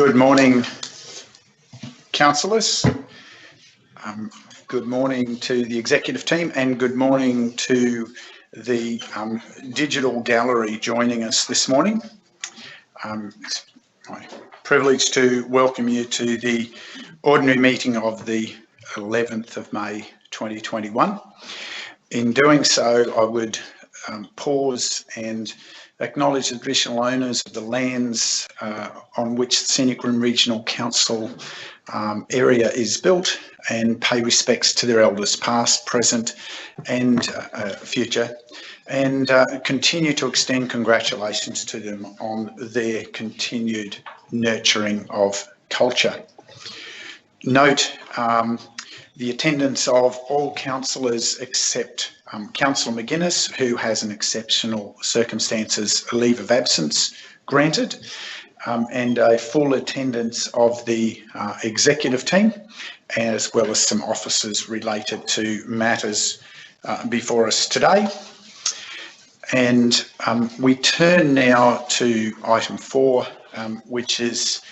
Good morning, councillors. Good morning to the executive team and good morning to the digital gallery joining us this morning. It's my privilege to welcome you to the ordinary meeting of the 11th of May 2021. In doing so, I would pause and acknowledge the traditional owners of the lands on which the Scenic Regional Council area is built and pay respects to their elders past, present and future, and continue to extend congratulations to them on their continued nurturing of culture. Note the attendance of all councillors except Councillor McGuinness, who has an exceptional circumstances leave of absence granted, and a full attendance of the executive team, as well as some officers related to matters before us today. And we turn now to item 4, which is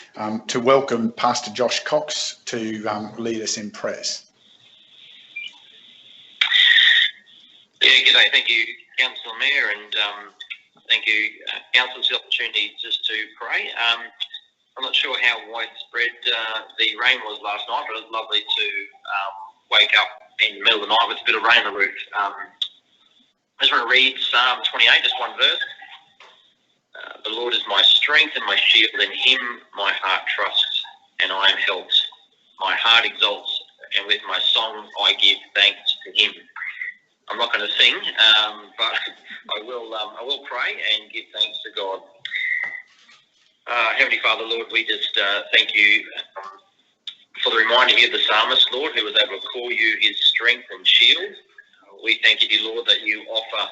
to welcome Pastor Josh Cox to lead us in prayers. Yeah, g'day. Thank you, Councillor Mayor, and thank you, Council, for the opportunity just to pray. I'm not sure how widespread the rain was last night, but it was lovely to wake up in the middle of the night with a bit of rain on the roof. I just want to read Psalm 28, just one verse. The Lord is my strength and my shield, in him my heart trusts, and I am helped. My heart exalts, and with my song I give thanks to him. I'm not going to sing, but I will pray and give thanks to God. Heavenly Father, Lord, we just thank you for the reminder here of the psalmist, Lord, who was able to call you his strength and shield. We thank you, Lord, that you offer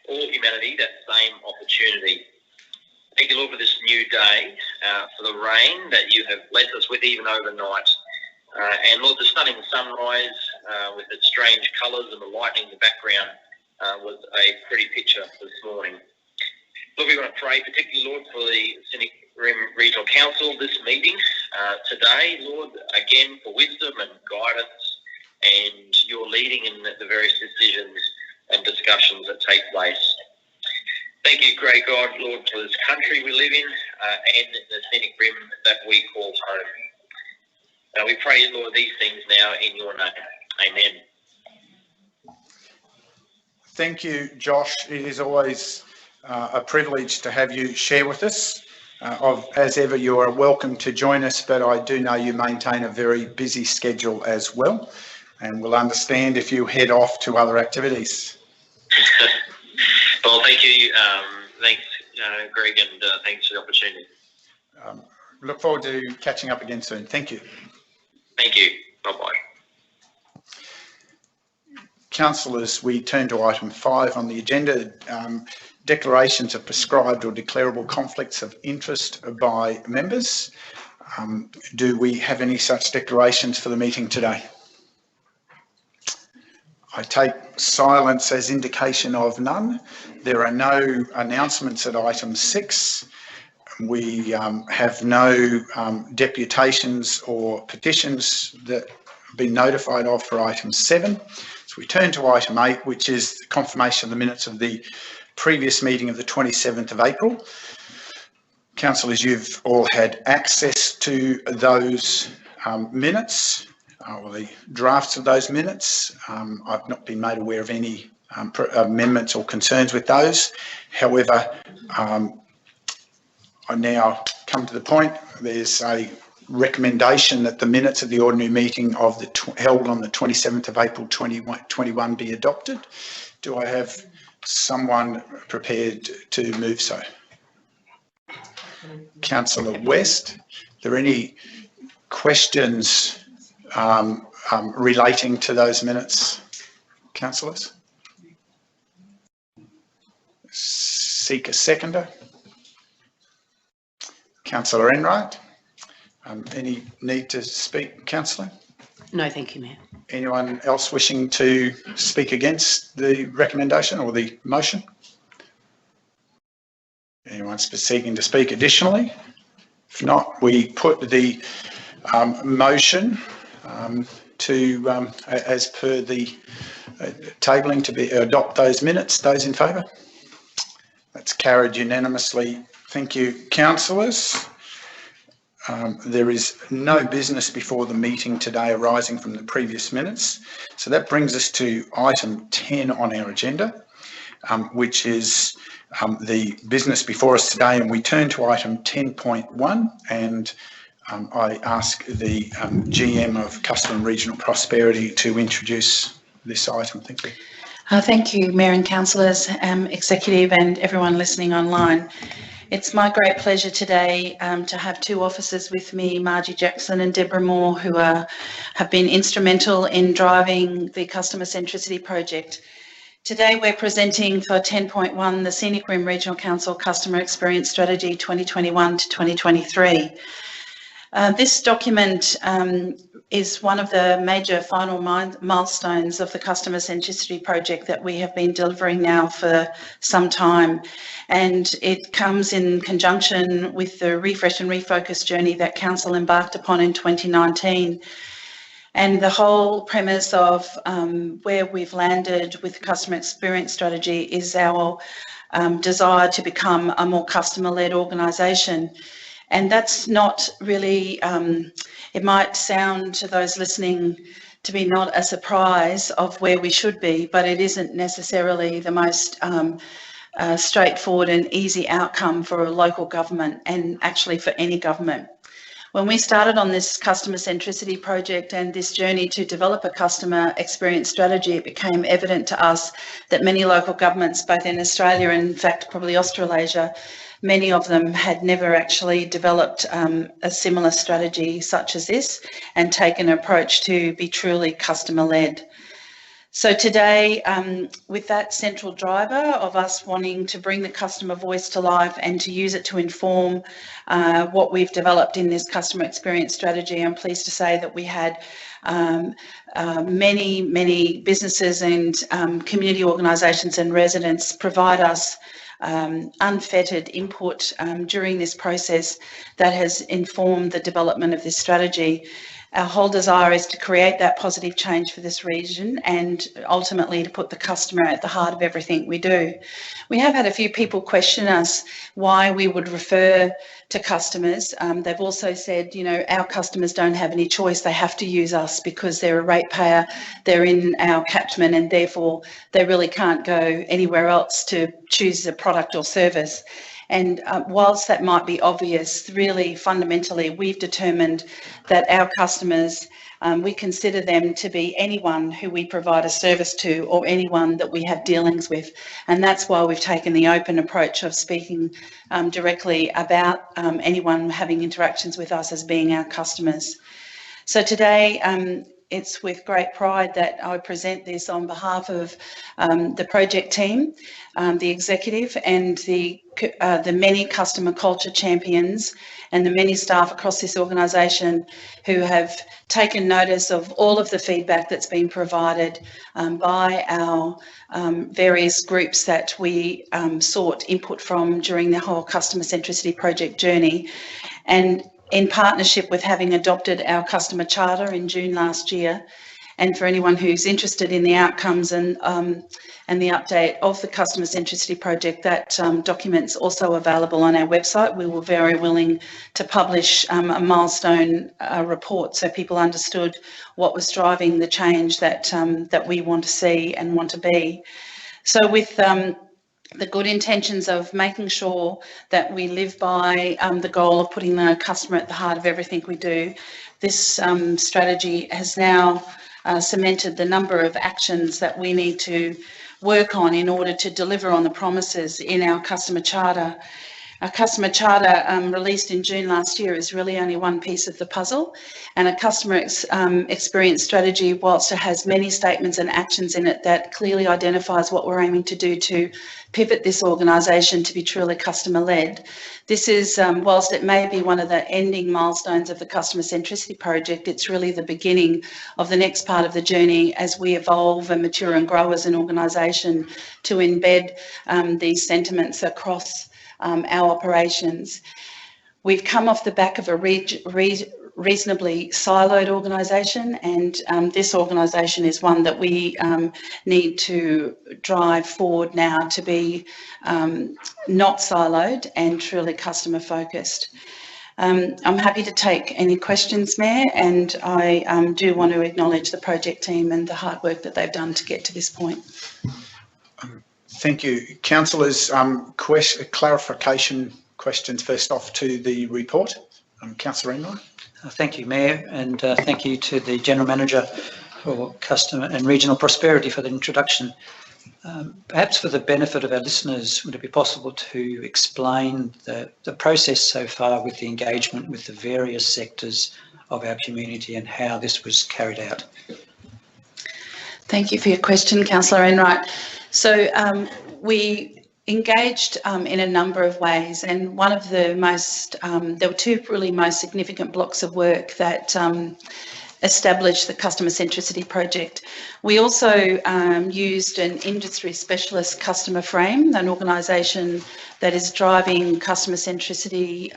all humanity that same opportunity. Thank you, Lord, for this new day, for the rain that you have blessed us with even overnight. And Lord, the stunning sunrise with its strange colours and the lightning in the background was a pretty picture this morning. Lord, we want to pray particularly, Lord, for the Scenic Regional Council, this meeting today, Lord, again for wisdom and guidance and your leading in the various decisions and discussions that take place. Thank you, great God, Lord, for this country we live in and the scenic rim that we call home. We pray, Lord, these things now in your name. Amen. Thank you, Josh. It is always a privilege to have you share with us. As ever, you are welcome to join us, but I do know you maintain a very busy schedule as well, and we'll understand if you head off to other activities. Well, thank you. Thanks, Greg, and thanks for the opportunity. Look forward to catching up again soon. Thank you. Thank you. Bye-bye. Councillors, we turn to item 5 on the agenda, declarations of prescribed or declarable conflicts of interest by members. Do we have any such declarations for the meeting today? I take silence as indication of none. There are no announcements at item 6. We have no deputations or petitions that have been notified of for item 7. So we turn to item 8, which is the confirmation of the minutes of the previous meeting of the 27th of April. Councillors, you've all had access to those minutes, or the drafts of those minutes. I've not been made aware of any amendments or concerns with those. However, I now come to the point, there's a recommendation that the minutes of the ordinary meeting of the held on the 27th of April 2021 be adopted. Do I have someone prepared to move so? Councillor West, are there any questions relating to those minutes, councillors? Seek a seconder. Councillor Enright, any need to speak, councillor? No, thank you, Mayor. Anyone else wishing to speak against the recommendation or the motion? Anyone seeking to speak additionally? If not, we put the motion as per the tabling to adopt those minutes. Those in favour? That's carried unanimously. Thank you, councillors. There is no business before the meeting today arising from the previous minutes. So that brings us to item 10 on our agenda, which is the business before us today, and we turn to item 10.1, and I ask the GM of Customer and Regional Prosperity to introduce this item. Thank you. Thank you, Mayor and councillors, executive and everyone listening online. It's my great pleasure today to have two officers with me, Margie Jackson and Deborah Moore, who have been instrumental in driving the Customer Centricity project. Today we're presenting for 10.1 the Scenic Regional Council Customer Experience Strategy 2021 to 2023. This document is one of the major final milestones of the Customer Centricity project that we have been delivering now for some time. And it comes in conjunction with the Refresh and Refocus journey that Council embarked upon in 2019. And the whole premise of where we've landed with the Customer Experience Strategy is our desire to become a more customer-led organisation. And that's not really, it might sound to those listening to be not a surprise of where we should be, but it isn't necessarily the most straightforward and easy outcome for a local government, and actually for any government. When we started on this customer centricity project and this journey to develop a customer experience strategy, it became evident to us that many local governments, both in Australia and in fact probably Australasia, many of them had never actually developed a similar strategy such as this and taken an approach to be truly customer-led. So today, with that central driver of us wanting to bring the customer voice to life and to use it to inform what we've developed in this customer experience strategy, I'm pleased to say that we had many businesses and community organisations and residents provide us unfettered input during this process that has informed the development of this strategy. Our whole desire is to create that positive change for this region and ultimately to put the customer at the heart of everything we do. We have had a few people question us why we would refer to customers. They've also said, you know, our customers don't have any choice. They have to use us because they're a ratepayer, they're in our catchment, and therefore they really can't go anywhere else to choose a product or service. And whilst that might be obvious, really fundamentally, we've determined that our customers, we consider them to be anyone who we provide a service to or anyone that we have dealings with. And that's why we've taken the open approach of speaking directly about anyone having interactions with us as being our customers. So today, it's with great pride that I present this on behalf of the project team, the executive, and the many customer culture champions and the many staff across this organisation who have taken notice of all of the feedback that's been provided by our various groups that we sought input from during the whole customer centricity project journey. And in partnership with having adopted our customer charter in June last year. And for anyone who's interested in the outcomes and the update of the customer centricity project, that document's also available on our website. We were very willing to publish a milestone report so people understood what was driving the change that that we want to see and want to be. So with the good intentions of making sure that we live by the goal of putting the customer at the heart of everything we do, this strategy has now cemented the number of actions that we need to work on in order to deliver on the promises in our customer charter. Our customer charter released in June last year is really only one piece of the puzzle, and a customer experience strategy, whilst it has many statements and actions in it that clearly identifies what we're aiming to do to pivot this organisation to be truly customer-led. This is, whilst it may be one of the ending milestones of the customer centricity project, it's really the beginning of the next part of the journey as we evolve and mature and grow as an organisation to embed these sentiments across our operations. we've come off the back of a reasonably siloed organisation, and this organisation is one that we need to drive forward now to be not siloed and truly customer focused. I'm happy to take any questions, Mayor, and I do want to acknowledge the project team and the hard work that they've done to get to this point. Thank you. Councillors, clarification questions first off to the report. Councillor Enright. Thank you, Mayor, and thank you to the General Manager for Customer and Regional Prosperity for the introduction. Perhaps for the benefit of our listeners, would it be possible to explain the process so far with the engagement with the various sectors of our community and how this was carried out? Thank you for your question, Councillor Enright. So we engaged in a number of ways, and one of the most, there were two really most significant blocks of work that established the customer centricity project. We also used an industry specialist customer frame, an organisation that is driving customer centricity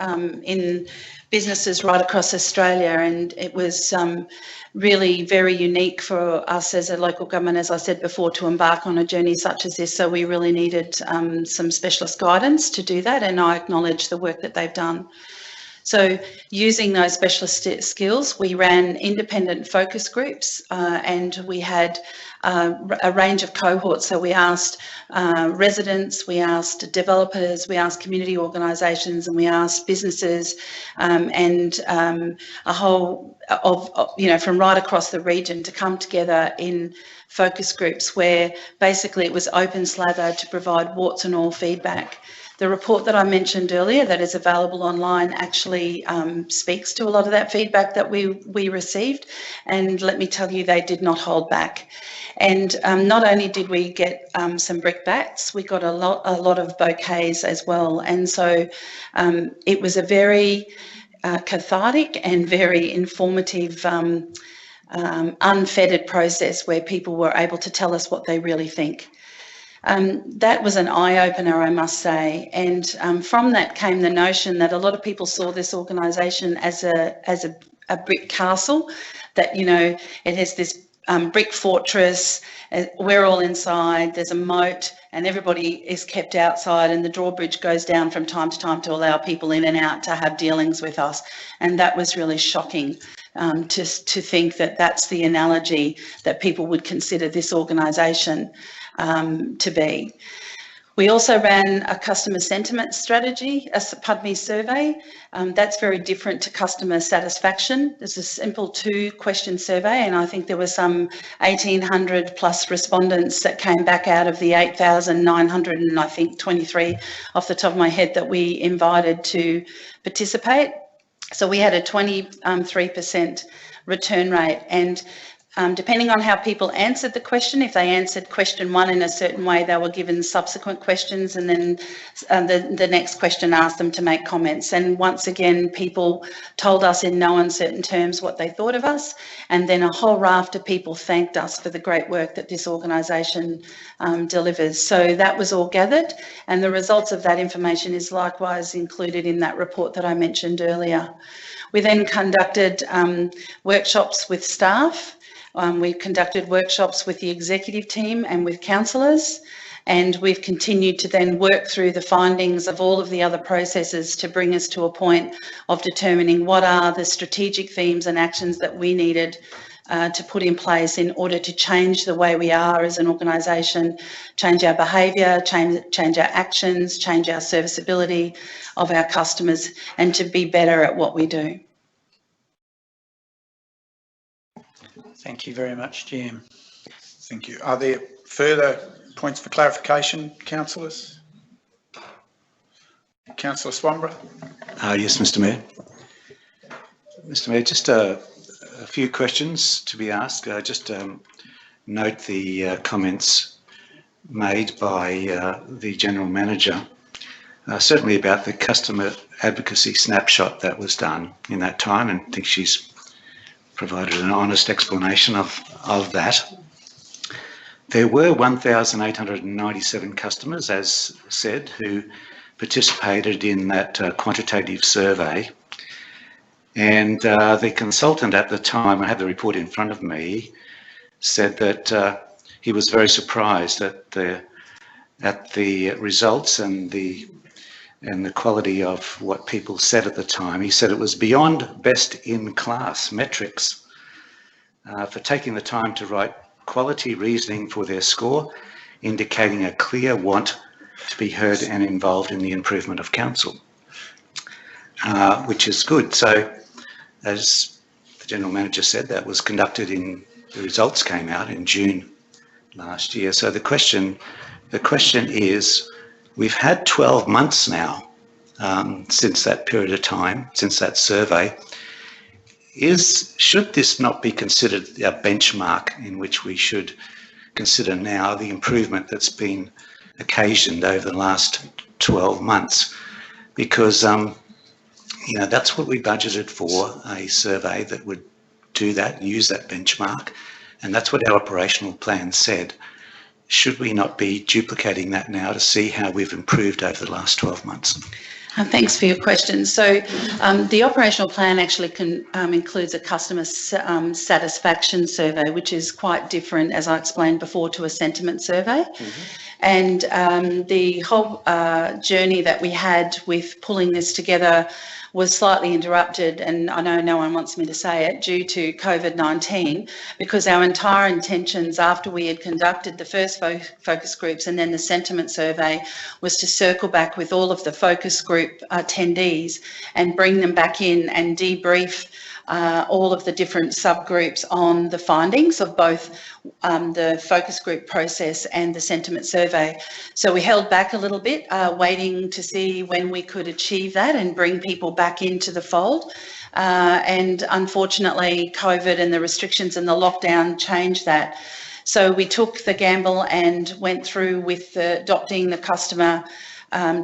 in businesses right across Australia, and it was really very unique for us as a local government, as I said before, to embark on a journey such as this. So we really needed some specialist guidance to do that, and I acknowledge the work that they've done. So using those specialist skills, we ran independent focus groups and we had a range of cohorts. So we asked residents, we asked developers, we asked community organisations, and we asked businesses and a whole of, you know, from right across the region to come together in focus groups where basically it was open slather to provide warts and all feedback. The report that I mentioned earlier that is available online actually speaks to a lot of that feedback that we received, and let me tell you, they did not hold back. And not only did we get some brickbats, we got a lot of bouquets as well. And so it was a very cathartic and very informative unfettered process where people were able to tell us what they really think. That was an eye-opener, I must say, and from that came the notion that a lot of people saw this organisation as a brick castle, that, you know, it has this brick fortress, we're all inside, there's a moat, and everybody is kept outside, and the drawbridge goes down from time to time to allow people in and out to have dealings with us. And that was really shocking to think that that's the analogy that people would consider this organisation to be. We also ran a customer sentiment strategy, survey. That's very different to customer satisfaction. There's a simple 2-question survey, and I think there were some 1,800 plus respondents that came back out of the 8,900 and I think 23 off the top of my head that we invited to participate. So we had a 23% return rate, and depending on how people answered the question, if they answered question 1 in a certain way, they were given subsequent questions, and then the next question asked them to make comments. And once again, people told us in no uncertain terms what they thought of us, and then a whole raft of people thanked us for the great work that this organisation delivers. So that was all gathered, and the results of that information is likewise included in that report that I mentioned earlier. We then conducted workshops with staff. We conducted workshops with the executive team and with councillors, and we've continued to then work through the findings of all of the other processes to bring us to a point of determining what are the strategic themes and actions that we needed to put in place in order to change the way we are as an organisation, change our behaviour, change our actions, change our serviceability of our customers, and to be better at what we do. Thank you very much, GM. Thank you. Are there further points for clarification, councillors? Councillor Swanborough. Yes, Mr. Mayor. Mr. Mayor, just a few questions to be asked. Just note the comments made by the General Manager, certainly about the customer advocacy snapshot that was done in that time, and I think she's provided an honest explanation of that. There were 1,897 customers, as said, who participated in that quantitative survey. And the consultant at the time, I have the report in front of me, said that he was very surprised at the results and the quality of what people said at the time. He said it was beyond best in class metrics for taking the time to write quality reasoning for their score, indicating a clear want to be heard and involved in the improvement of council, which is good. So, as the General Manager said, that was conducted the results came out in June last year. So the question is, we've had 12 months now since that period of time, since that survey. Should this not be considered a benchmark in which we should consider now the improvement that's been occasioned over the last 12 months? Because that's what we budgeted for, a survey that would do that, use that benchmark, and that's what our operational plan said. Should we not be duplicating that now to see how we've improved over the last 12 months? Thanks for your question. So the operational plan actually includes a customer satisfaction survey, which is quite different, as I explained before, to a sentiment survey. And the whole journey that we had with pulling this together was slightly interrupted, and I know no one wants me to say it, due to COVID-19, because our entire intentions after we had conducted the first focus groups and then the sentiment survey was to circle back with all of the focus group attendees and bring them back in and debrief all of the different subgroups on the findings of both the focus group process and the sentiment survey. So we held back a little bit, waiting to see when we could achieve that and bring people back into the fold. And unfortunately, COVID and the restrictions and the lockdown changed that. So we took the gamble and went through with adopting the customer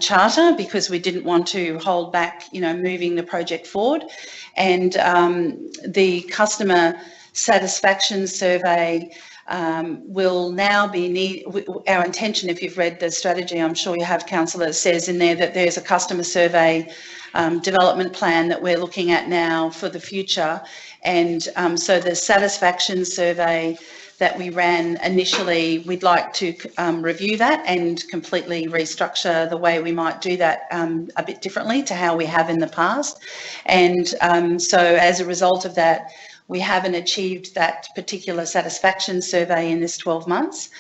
charter, because we didn't want to hold back, moving the project forward. And the customer satisfaction survey will now be our intention. If you've read the strategy, I'm sure you have, Councillor, it says in there that there's a customer survey development plan that we're looking at now for the future. And so the satisfaction survey that we ran initially, we'd like to review that and completely restructure the way we might do that a bit differently to how we have in the past. And so as a result of that, we haven't achieved that particular satisfaction survey in this 12 months.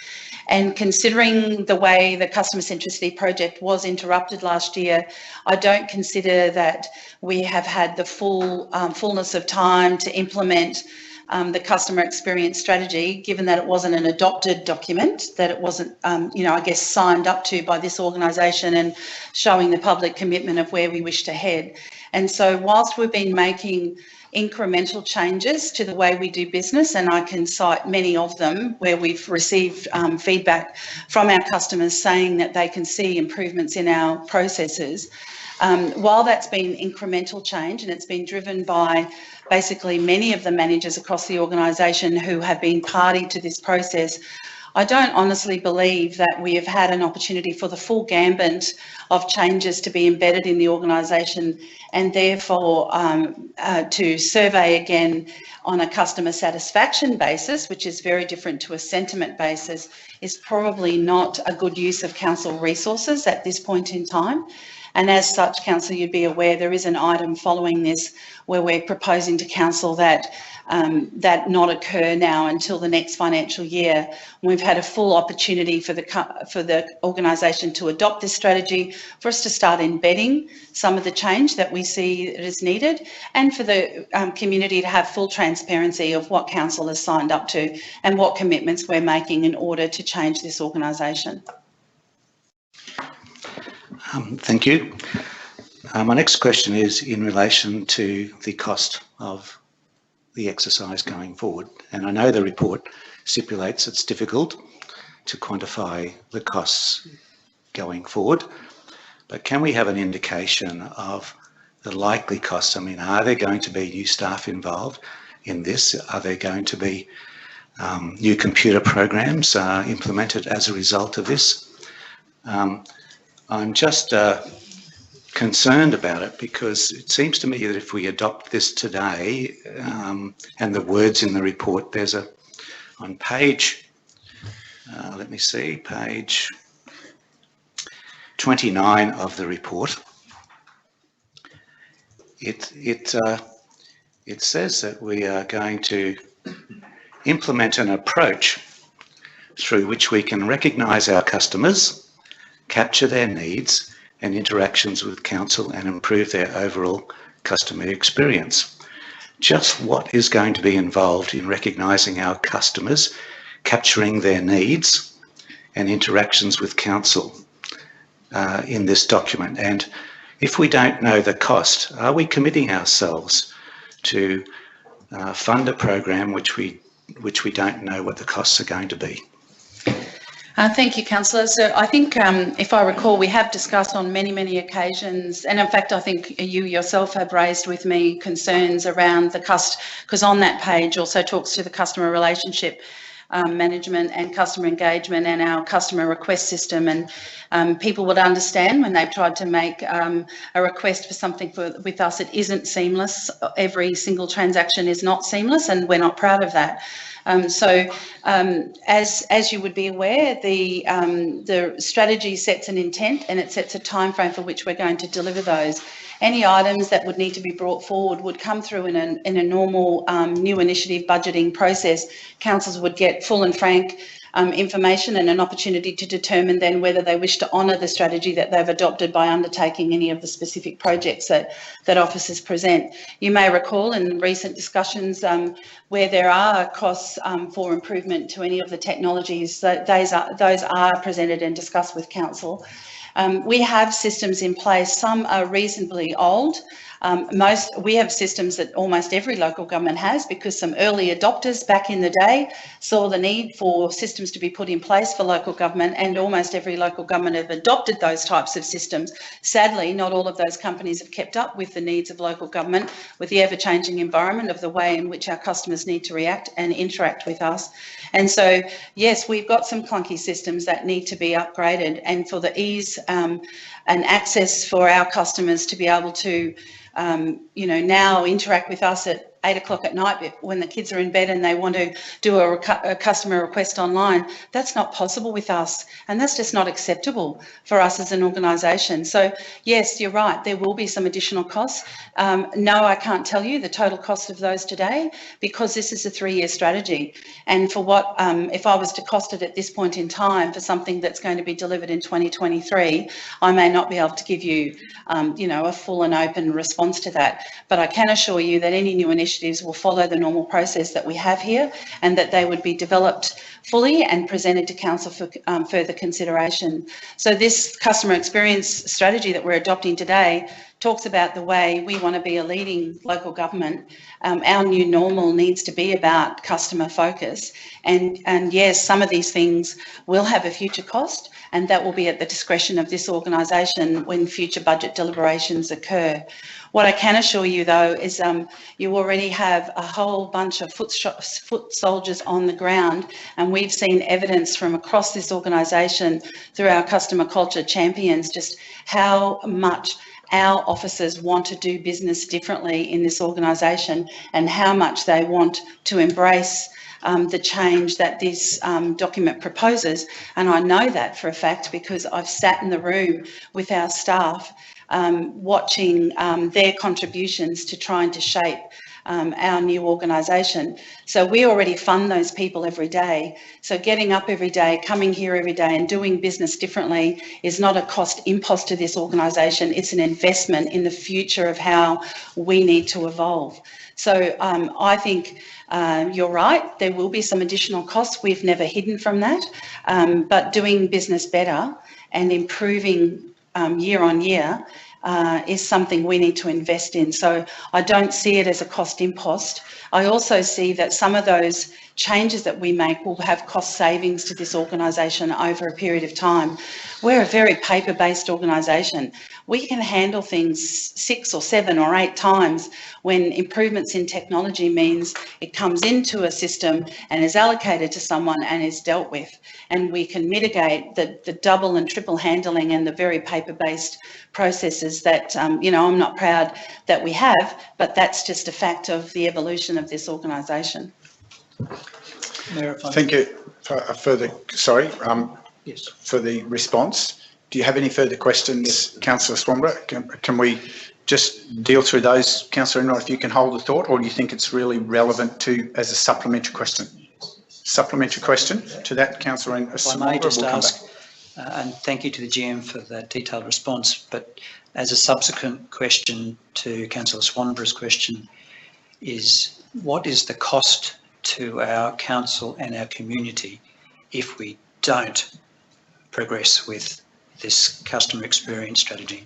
And considering the way the customer centricity project was interrupted last year, I don't consider that we have had the fullness of time to implement the customer experience strategy, given that it wasn't an adopted document, that it wasn't, I guess, signed up to by this organisation and showing the public commitment of where we wish to head. And so whilst we've been making incremental changes to the way we do business, and I can cite many of them where we've received feedback from our customers saying that they can see improvements in our processes, while that's been incremental change and it's been driven by basically many of the managers across the organisation who have been party to this process, I don't honestly believe that we have had an opportunity for the full gambit of changes to be embedded in the organisation, and therefore to survey again on a customer satisfaction basis, which is very different to a sentiment basis, is probably not a good use of council resources at this point in time. And as such, Council, you'd be aware there is an item following this where we're proposing to Council that that not occur now until the next financial year. We've had a full opportunity for the organisation to adopt this strategy, for us to start embedding some of the change that we see that is needed, and for the community to have full transparency of what Council has signed up to and what commitments we're making in order to change this organisation. Thank you. My next question is in relation to the cost of the exercise going forward. And I know the report stipulates it's difficult to quantify the costs going forward, but can we have an indication of the likely costs? I mean, are there going to be new staff involved in this? Are there going to be new computer programs implemented as a result of this? I'm just concerned about it because it seems to me that if we adopt this today, and the words in the report, there's on page, let me see, page 29 of the report, it says that we are going to implement an approach through which we can recognise our customers, capture their needs and interactions with council and improve their overall customer experience. Just what is going to be involved in recognising our customers, capturing their needs and interactions with council in this document? And if we don't know the cost, are we committing ourselves to fund a program which we don't know what the costs are going to be? Thank you, Councillor. So I think, if I recall, we have discussed on many, many occasions, and in fact, I think you yourself have raised with me concerns around the cost, because on that page also talks to the customer relationship management and customer engagement and our customer request system. And people would understand when they've tried to make a request for something with us, it isn't seamless. Every single transaction is not seamless, and we're not proud of that. As you would be aware, the strategy sets an intent and it sets a time frame for which we're going to deliver those. Any items that would need to be brought forward would come through in a normal new initiative budgeting process. Councils would get full and frank information and an opportunity to determine then whether they wish to honour the strategy that they've adopted by undertaking any of the specific projects that officers present. You may recall in recent discussions where there are costs for improvement to any of the technologies, those are presented and discussed with council. We have systems in place. Some are reasonably old. We have systems that almost every local government has, because some early adopters back in the day saw the need for systems to be put in place for local government, and almost every local government have adopted those types of systems. Sadly, not all of those companies have kept up with the needs of local government, with the ever-changing environment of the way in which our customers need to react and interact with us. And so, yes, we've got some clunky systems that need to be upgraded, and for the ease and access for our customers to be able to now interact with us at 8 o'clock at night when the kids are in bed and they want to do a customer request online. That's not possible with us, and that's just not acceptable for us as an organisation. So yes, you're right, there will be some additional costs. No, I can't tell you the total cost of those today, because this is a 3-year strategy, and for what if I was to cost it at this point in time for something that's going to be delivered in 2023, I may not be able to give you a full and open response to that. But I can assure you that any new initiatives will follow the normal process that we have here, and that they would be developed fully and presented to council for further consideration. So this customer experience strategy that we're adopting today talks about the way we want to be a leading local government. Our new normal needs to be about customer focus, and yes, some of these things will have a future cost, and that will be at the discretion of this organisation when future budget deliberations occur. What I can assure you, though, is you already have a whole bunch of foot soldiers on the ground, and we've seen evidence from across this organisation through our customer culture champions just how much our officers want to do business differently in this organisation, and how much they want to embrace the change that this document proposes. And I know that for a fact because I've sat in the room with our staff watching their contributions to trying to shape our new organisation. So we already fund those people every day. So getting up every day, coming here every day and doing business differently is not a cost impost to this organisation, it's an investment in the future of how we need to evolve. So I think you're right, there will be some additional costs. We've never hidden from that, but doing business better and improving year on year is something we need to invest in. So I don't see it as a cost impost. I also see that some of those changes that we make will have cost savings to this organisation over a period of time. We're a very paper-based organisation. We can handle things 6 or 7 or 8 times when improvements in technology means it comes into a system and is allocated to someone and is dealt with. And we can mitigate the double and triple handling and the very paper-based processes that, you know, I'm not proud that we have, but that's just a fact of the evolution of this organisation. Thank you for for the response. Do you have any further questions, Councillor Swanborough? Can we just deal through those, Councillor Enright, if you can hold the thought, or do you think it's really relevant to as a supplementary question? Supplementary question to that, Councillor Swanborough. If I may just ask, and thank you to the GM for that detailed response, but as a subsequent question to Councillor Swanborough's question is, what is the cost to our council and our community if we don't progress with this customer experience strategy?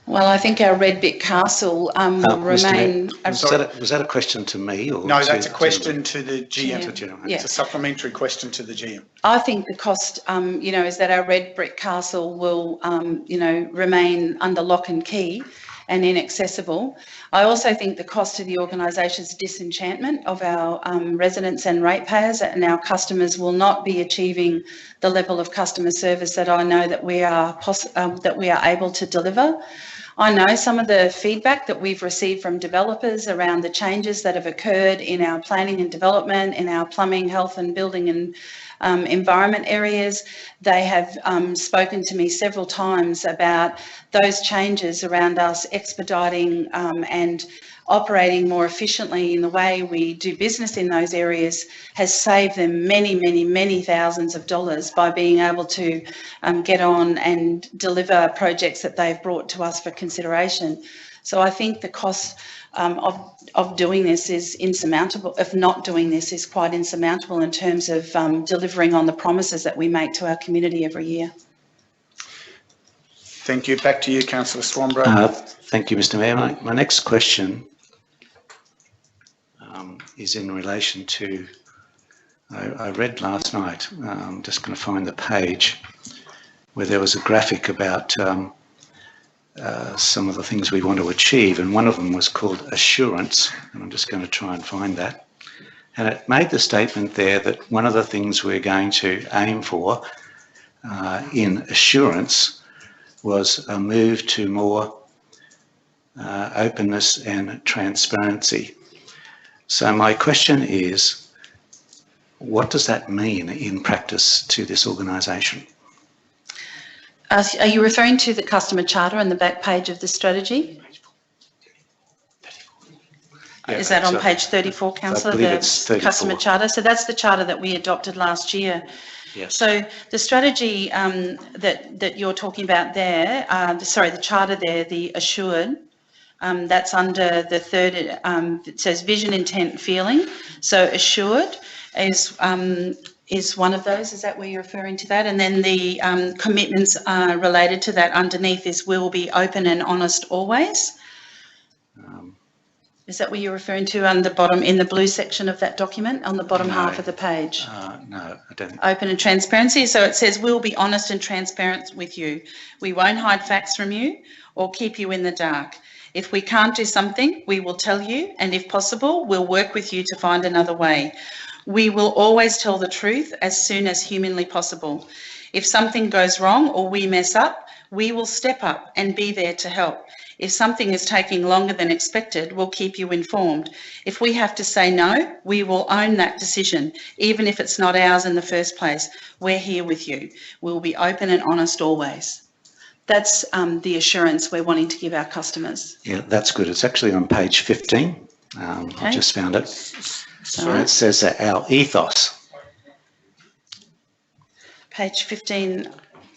Well, I think our red brick castle will remain... Was that a question to me? Or no, that's a question to the GM. Yeah. It's a supplementary question to the GM. I think the cost, you know, is that our red brick castle will, you know, remain under lock and key and inaccessible. I also think the cost to the organisation's disenchantment of our residents and ratepayers and our customers will not be achieving the level of customer service that I know that we are able to deliver. I know some of the feedback that we've received from developers around the changes that have occurred in our planning and development, in our plumbing, health and building and environment areas. They have spoken to me several times about those changes around us expediting and operating more efficiently in the way we do business in those areas has saved them many, many, many thousands of dollars by being able to get on and deliver projects that they've brought to us for consideration. So I think the cost of doing this is insurmountable. If not doing this is quite insurmountable in terms of delivering on the promises that we make to our community every year. Thank you. Back to you, Councillor Swanborough. Thank you, Mr. Mayor. My next question is in relation to, I read last night, I'm just going to find the page, where there was a graphic about some of the things we want to achieve, and one of them was called assurance, and I'm just going to try and find that. And it made the statement there that one of the things we're going to aim for in assurance was a move to more openness and transparency. So my question is, what does that mean in practice to this organisation? Are you referring to the customer charter on the back page of the strategy? Yeah, is that on page 34, Councillor, the customer charter? So that's the charter that we adopted last year. Yes. So the strategy that you're talking about there, the charter there, the assured, that's under the third, it says vision, intent, feeling. So assured is one of those. Is that where you're referring to that? And then the commitments related to that underneath is will be open and honest always. Is that what you're referring to on the bottom, in the blue section of that document, on the bottom half of the page? No, I don't. Open and transparency. So it says we'll be honest and transparent with you. We won't hide facts from you or keep you in the dark. If we can't do something, we will tell you, and if possible, we'll work with you to find another way. We will always tell the truth as soon as humanly possible. If something goes wrong or we mess up, we will step up and be there to help. If something is taking longer than expected, we'll keep you informed. If we have to say no, we will own that decision, even if it's not ours in the first place. We're here with you. We'll be open and honest always. That's the assurance we're wanting to give our customers. Yeah, that's good. It's actually on page 15. Okay. I just found it. So it says our ethos. Page 15.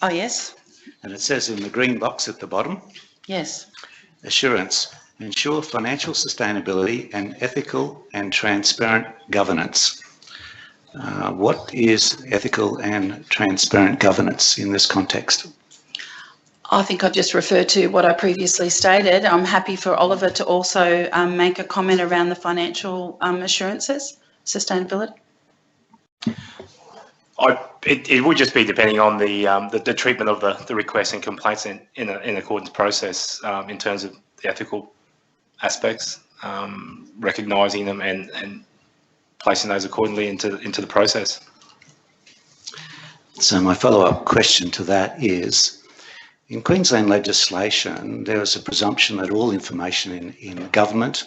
Oh, yes. And it says in the green box at the bottom. Yes. Assurance, ensure financial sustainability and ethical and transparent governance. What is ethical and transparent governance in this context? I think I've just referred to what I previously stated. I'm happy for Oliver to also make a comment around the financial assurances, sustainability. It would just be depending on the treatment of the requests and complaints in accordance process in terms of the ethical aspects, recognising them and placing those accordingly into the process. So my follow-up question to that is, in Queensland legislation, there is a presumption that all information in government,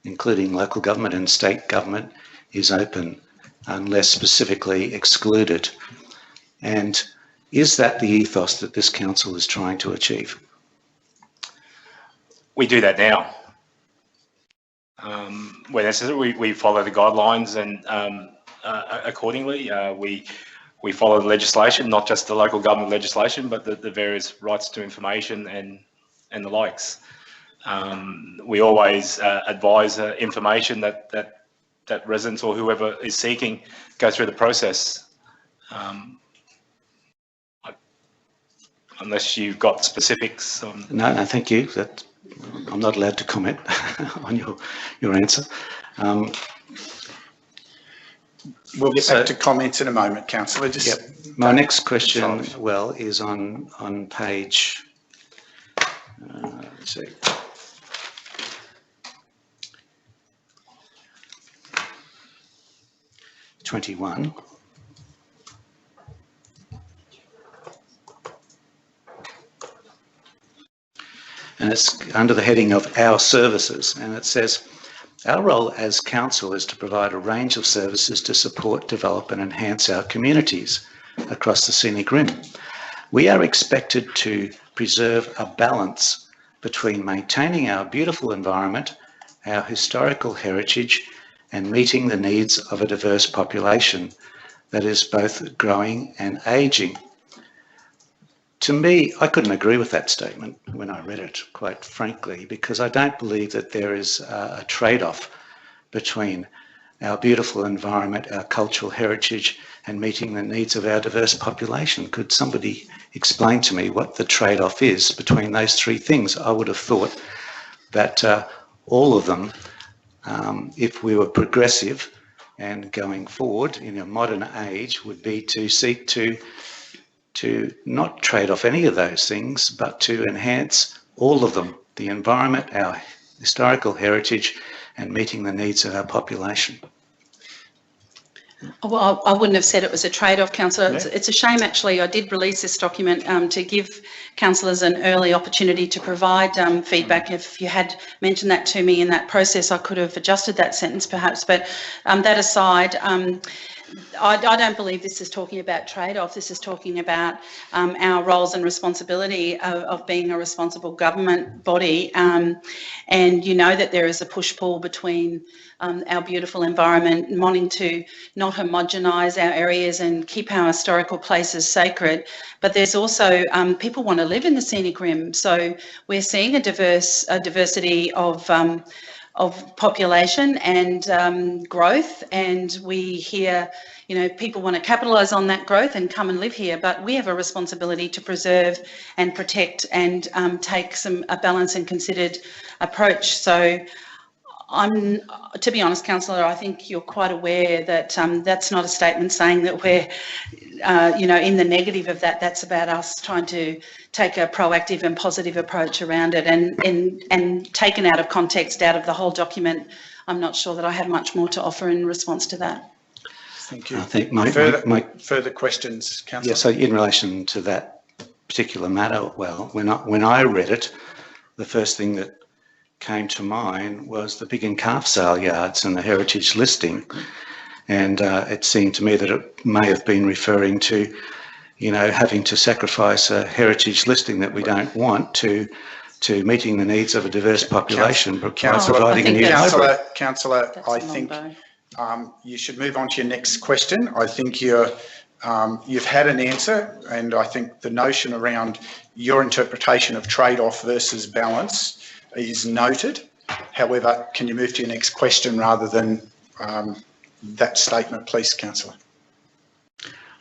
including local government and state government, is open unless specifically excluded. And is that the ethos that this council is trying to achieve? We do that now. Where necessary, we follow the guidelines and accordingly. We follow the legislation, not just the local government legislation, but the various rights to information and the likes. We always advise information that residents or whoever is seeking go through the process. Unless you've got specifics on... No, thank you. I'm not allowed to comment on your answer. We'll get back to comments in a moment, Councillor. Yep. My next question, well, is on page, let's see, #21. And it's under the heading of our services, and it says, our role as council is to provide a range of services to support, develop and enhance our communities across the Scenic Rim. We are expected to preserve a balance between maintaining our beautiful environment, our historical heritage and meeting the needs of a diverse population that is both growing and ageing. To me, I couldn't agree with that statement when I read it, quite frankly, because I don't believe that there is a trade-off between our beautiful environment, our cultural heritage, and meeting the needs of our diverse population. Could somebody explain to me what the trade-off is between those three things? I would have thought that all of them, if we were progressive and going forward in a modern age, would be to seek to not trade off any of those things, but to enhance all of them, the environment, our historical heritage, and meeting the needs of our population. Well, I wouldn't have said it was a trade-off, Councillor. Yeah. It's a shame, actually. I did release this document to give councillors an early opportunity to provide feedback. If you had mentioned that to me in that process, I could have adjusted that sentence perhaps. But that aside, I don't believe this is talking about trade-off. This is talking about our roles and responsibility of being a responsible government body. And you know that there is a push-pull between our beautiful environment and wanting to not homogenise our areas and keep our historical places sacred. But there's also people want to live in the Scenic Rim. So we're seeing a diversity of population and growth, and we hear, you know, people want to capitalise on that growth and come and live here, but we have a responsibility to preserve and protect and take a balanced and considered approach. So to be honest, Councillor, I think you're quite aware that that's not a statement saying that we're, you know, in the negative of that. That's about us trying to take a proactive and positive approach around it, and taken out of context, out of the whole document, I'm not sure that I have much more to offer in response to that. Thank you. I think further questions, Councillor? Yeah, so in relation to that particular matter, well, when I read it, the first thing that came to mind was the pig and calf sale yards and the heritage listing. And it seemed to me that it may have been referring to, you know, having to sacrifice a heritage listing that we don't want to meeting the needs of a diverse population, providing a new library. Councillor, I think you should move on to your next question. I think you've had an answer, and I think the notion around your interpretation of trade-off versus balance is noted. However, can you move to your next question rather than that statement, please, Councillor?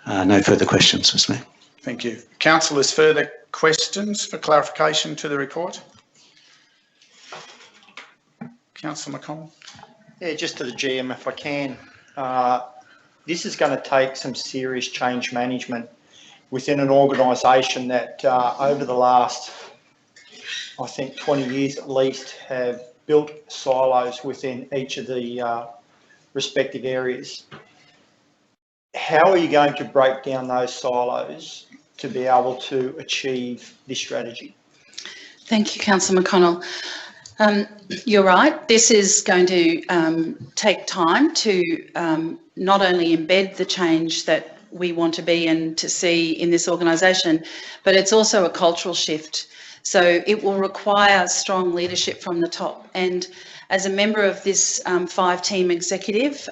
No further questions, Mr. Mayor. Thank you. Councillors, further questions for clarification to the report? Councillor McConnell? Yeah, just to the GM if I can. this is going to take some serious change management within an organisation that over the last, I think, 20 years at least, have built silos within each of the respective areas. How are you going to break down those silos to be able to achieve this strategy? Thank you, Councillor McConnell. You're right. This is going to take time to not only embed the change that we want to be and to see in this organisation, but it's also a cultural shift. So it will require strong leadership from the top. And as a member of this 5-team executive,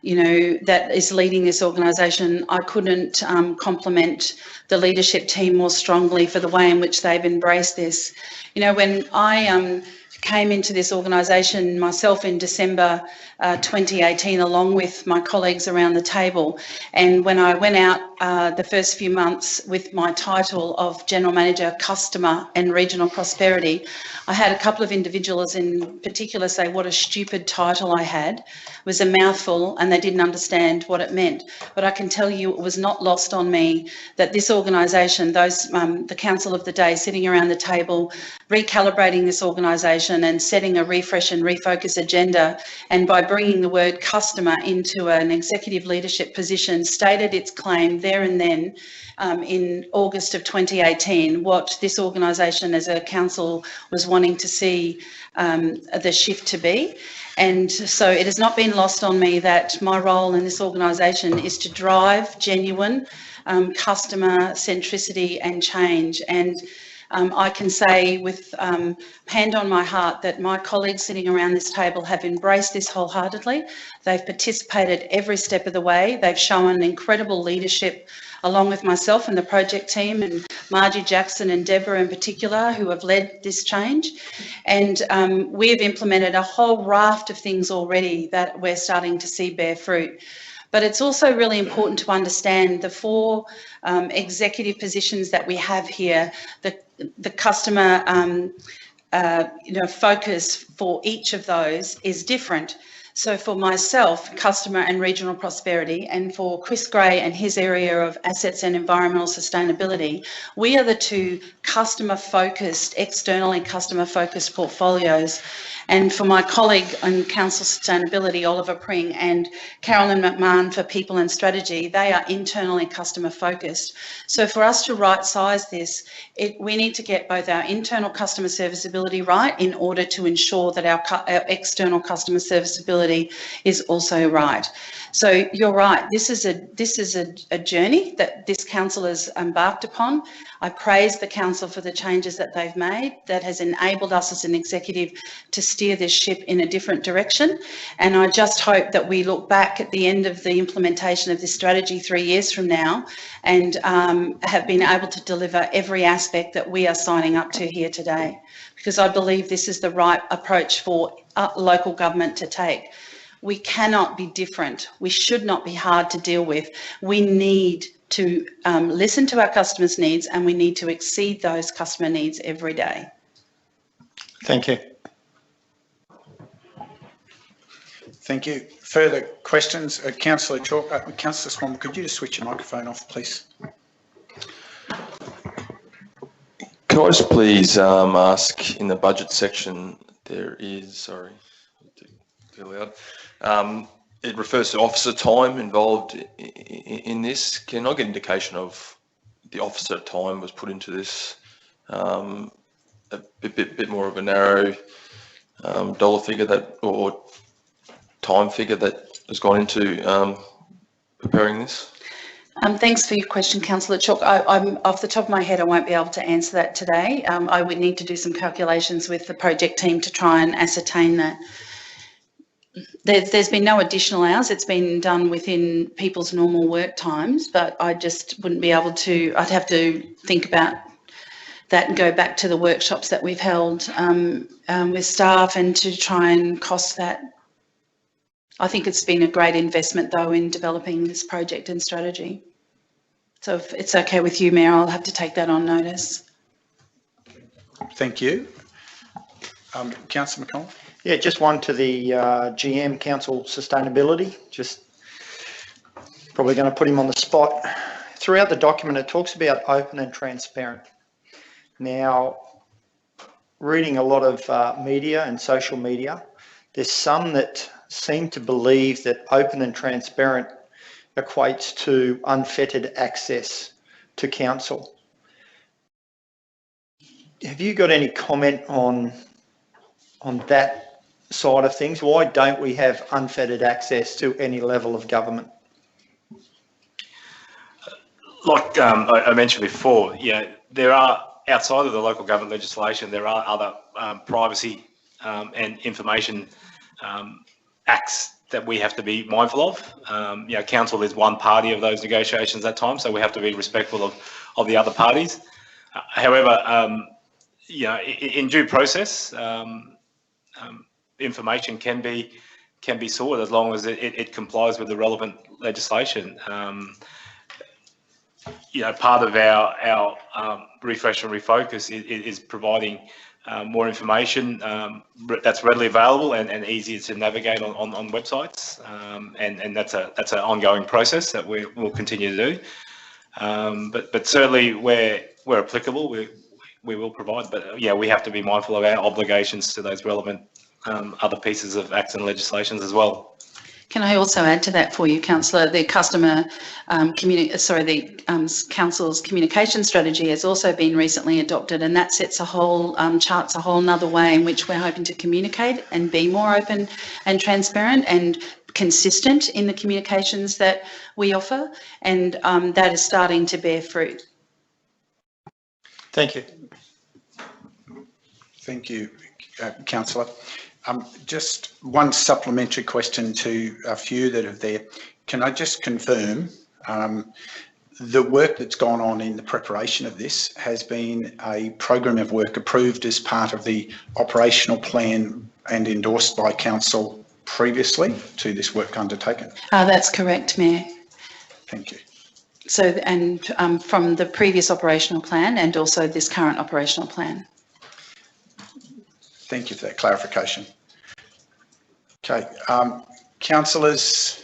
you know, that is leading this organisation, I couldn't compliment the leadership team more strongly for the way in which they've embraced this. You know, when I came into this organisation myself in December 2018, along with my colleagues around the table, and when I went out the first few months with my title of General Manager, Customer and Regional Prosperity, I had a couple of individuals in particular say what a stupid title I had. It was a mouthful and they didn't understand what it meant. But I can tell you it was not lost on me that this organisation, the Council of the Day sitting around the table, recalibrating this organisation and setting a refresh and refocus agenda, and by bringing the word customer into an executive leadership position, stated its claim there and then in August of 2018, what this organisation as a council was wanting to see the shift to be. And so it has not been lost on me that my role in this organisation is to drive genuine customer centricity and change. And I can say with hand on my heart that my colleagues sitting around this table have embraced this wholeheartedly. They've participated every step of the way. They've shown incredible leadership along with myself and the project team, and Margie Jackson and Deborah in particular, who have led this change. And we've implemented a whole raft of things already that we're starting to see bear fruit. But it's also really important to understand the 4 executive positions that we have here, the customer focus for each of those is different. So for myself, customer and regional prosperity, and for Chris Gray and his area of assets and environmental sustainability, we are the 2 customer-focused, externally customer-focused portfolios. And for my colleague on Council Sustainability, Oliver Pring, and Carolyn McMahon for People and Strategy, they are internally customer-focused. So for us to right-size this, we need to get both our internal customer serviceability right in order to ensure that our external customer serviceability is also right. So you're right, this is a journey that this council has embarked upon. I praise the council for the changes that they've made that has enabled us as an executive to steer this ship in a different direction. And I just hope that we look back at the end of the implementation of this strategy 3 years from now and have been able to deliver every aspect that we are signing up to here today, because I believe this is the right approach for local government to take. We cannot be different. We should not be hard to deal with. We need to listen to our customers' needs, and we need to exceed those customer needs every day. Thank you. Thank you. Further questions? Councillor Chalk, Councillor Swan, could you just switch your microphone off, please? Can I just please ask, in the budget section, there is, sorry, too loud. It refers to officer time involved in this. Can I get an indication of the officer time was put into this? A bit more of a narrow dollar figure that, or time figure that has gone into preparing this? Thanks for your question, Councillor Chalk. I'm off the top of my head, I won't be able to answer that today. I would need to do some calculations with the project team to try and ascertain that. There's been no additional hours. It's been done within people's normal work times, but I just wouldn't be able to. I'd have to think about that and go back to the workshops that we've held with staff and to try and cost that. I think it's been a great investment, though, in developing this project and strategy. So if it's okay with you, Mayor, I'll have to take that on notice. Thank you. Councillor McConnell? Yeah, just one to the GM Council Sustainability. Just Probably going to put him on the spot. Throughout the document, it talks about open and transparent. Now, reading a lot of media and social media, there's some that seem to believe that open and transparent equates to unfettered access to council. Have you got any comment on that side of things? Why don't we have unfettered access to any level of government? Like I mentioned before, there are, outside of the local government legislation, there are other privacy and information acts that we have to be mindful of. Council is one party of those negotiations at times, so we have to be respectful of the other parties. However, in due process, information can be sought as long as it complies with the relevant legislation. Part of our refresh and refocus is providing more information that's readily available and easier to navigate on websites, and that's an ongoing process that we'll continue to do. But certainly where applicable, we will provide. But we have to be mindful of our obligations to those relevant other pieces of acts and legislations as well. Can I also add to that for you, Councillor? The council's communication strategy has also been recently adopted, and that sets a whole charts a whole nother way in which we're hoping to communicate and be more open and transparent and consistent in the communications that we offer, and that is starting to bear fruit. Thank you. Thank you, Councillor. Just one supplementary question to a few that are there. Can I just confirm the work that's gone on in the preparation of this has been a program of work approved as part of the operational plan and endorsed by Council previously to this work undertaken? That's correct, Mayor. Thank you. So, and from the previous operational plan and also this current operational plan. Thank you for that clarification. Okay, councillors,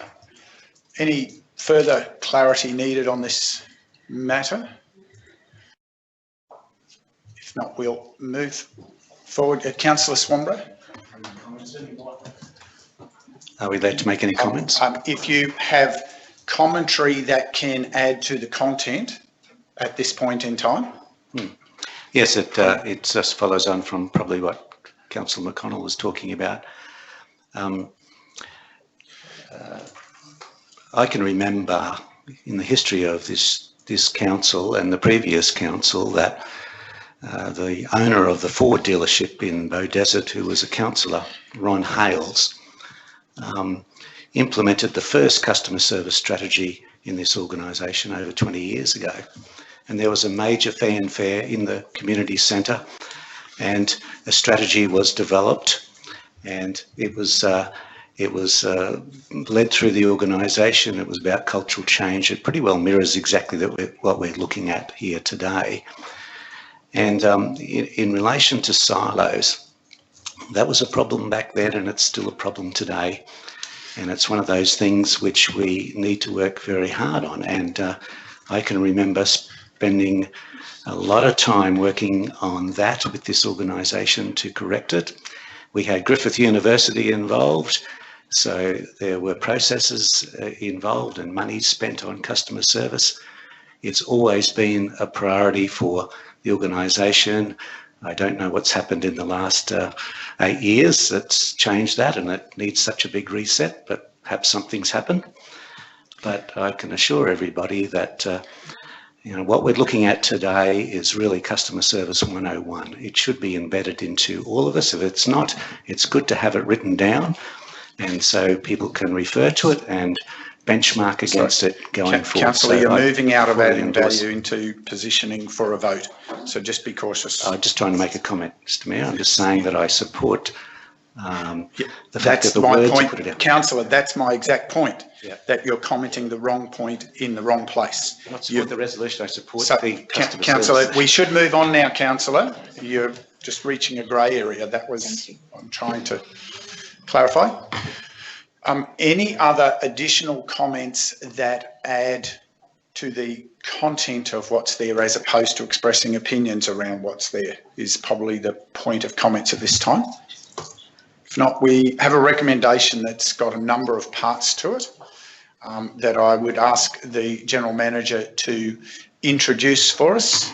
any further clarity needed on this matter? If not, we'll move forward. Councillor Swanborough? Are we allowed to make any comments? If you have commentary that can add to the content at this point in time. Yes, it just follows on from probably what Councillor McConnell was talking about. I can remember in the history of this council and the previous council that the owner of the Ford dealership in Beaudesert, who was a councillor, Ron Hales, implemented the first customer service strategy in this organisation over 20 years ago. And there was a major fanfare in the community centre, and a strategy was developed, and it was led through the organisation. It was about cultural change. It pretty well mirrors exactly what we're looking at here today. And in relation to silos, that was a problem back then, and it's still a problem today. And it's one of those things which we need to work very hard on. And I can remember spending a lot of time working on that with this organisation to correct it. We had Griffith University involved, so there were processes involved and money spent on customer service. It's always been a priority for the organisation. I don't know what's happened in the last 8 years that's changed that, and it needs such a big reset, but perhaps something's happened. But I can assure everybody that what we're looking at today is really customer service 101. It should be embedded into all of us. If it's not, it's good to have it written down, and so people can refer to it and benchmark against it going forward. Councillor, you're moving out of adding value into positioning for a vote, so just be cautious. I'm just trying to make a comment, Mr Mayor. I'm just saying that I support the fact that the my words point, put it out. Councillor, that's my exact point, Yeah. that you're commenting the wrong point in the wrong place. I don't support the resolution, I support So, the customer Councillor, service. we should move on now, Councillor. You're just reaching a grey area. That was, I'm trying to clarify. Any other additional comments that add to the content of what's there as opposed to expressing opinions around what's there is probably the point of comments at this time. If not, we have a recommendation that's got a number of parts to it that I would ask the General Manager to introduce for us.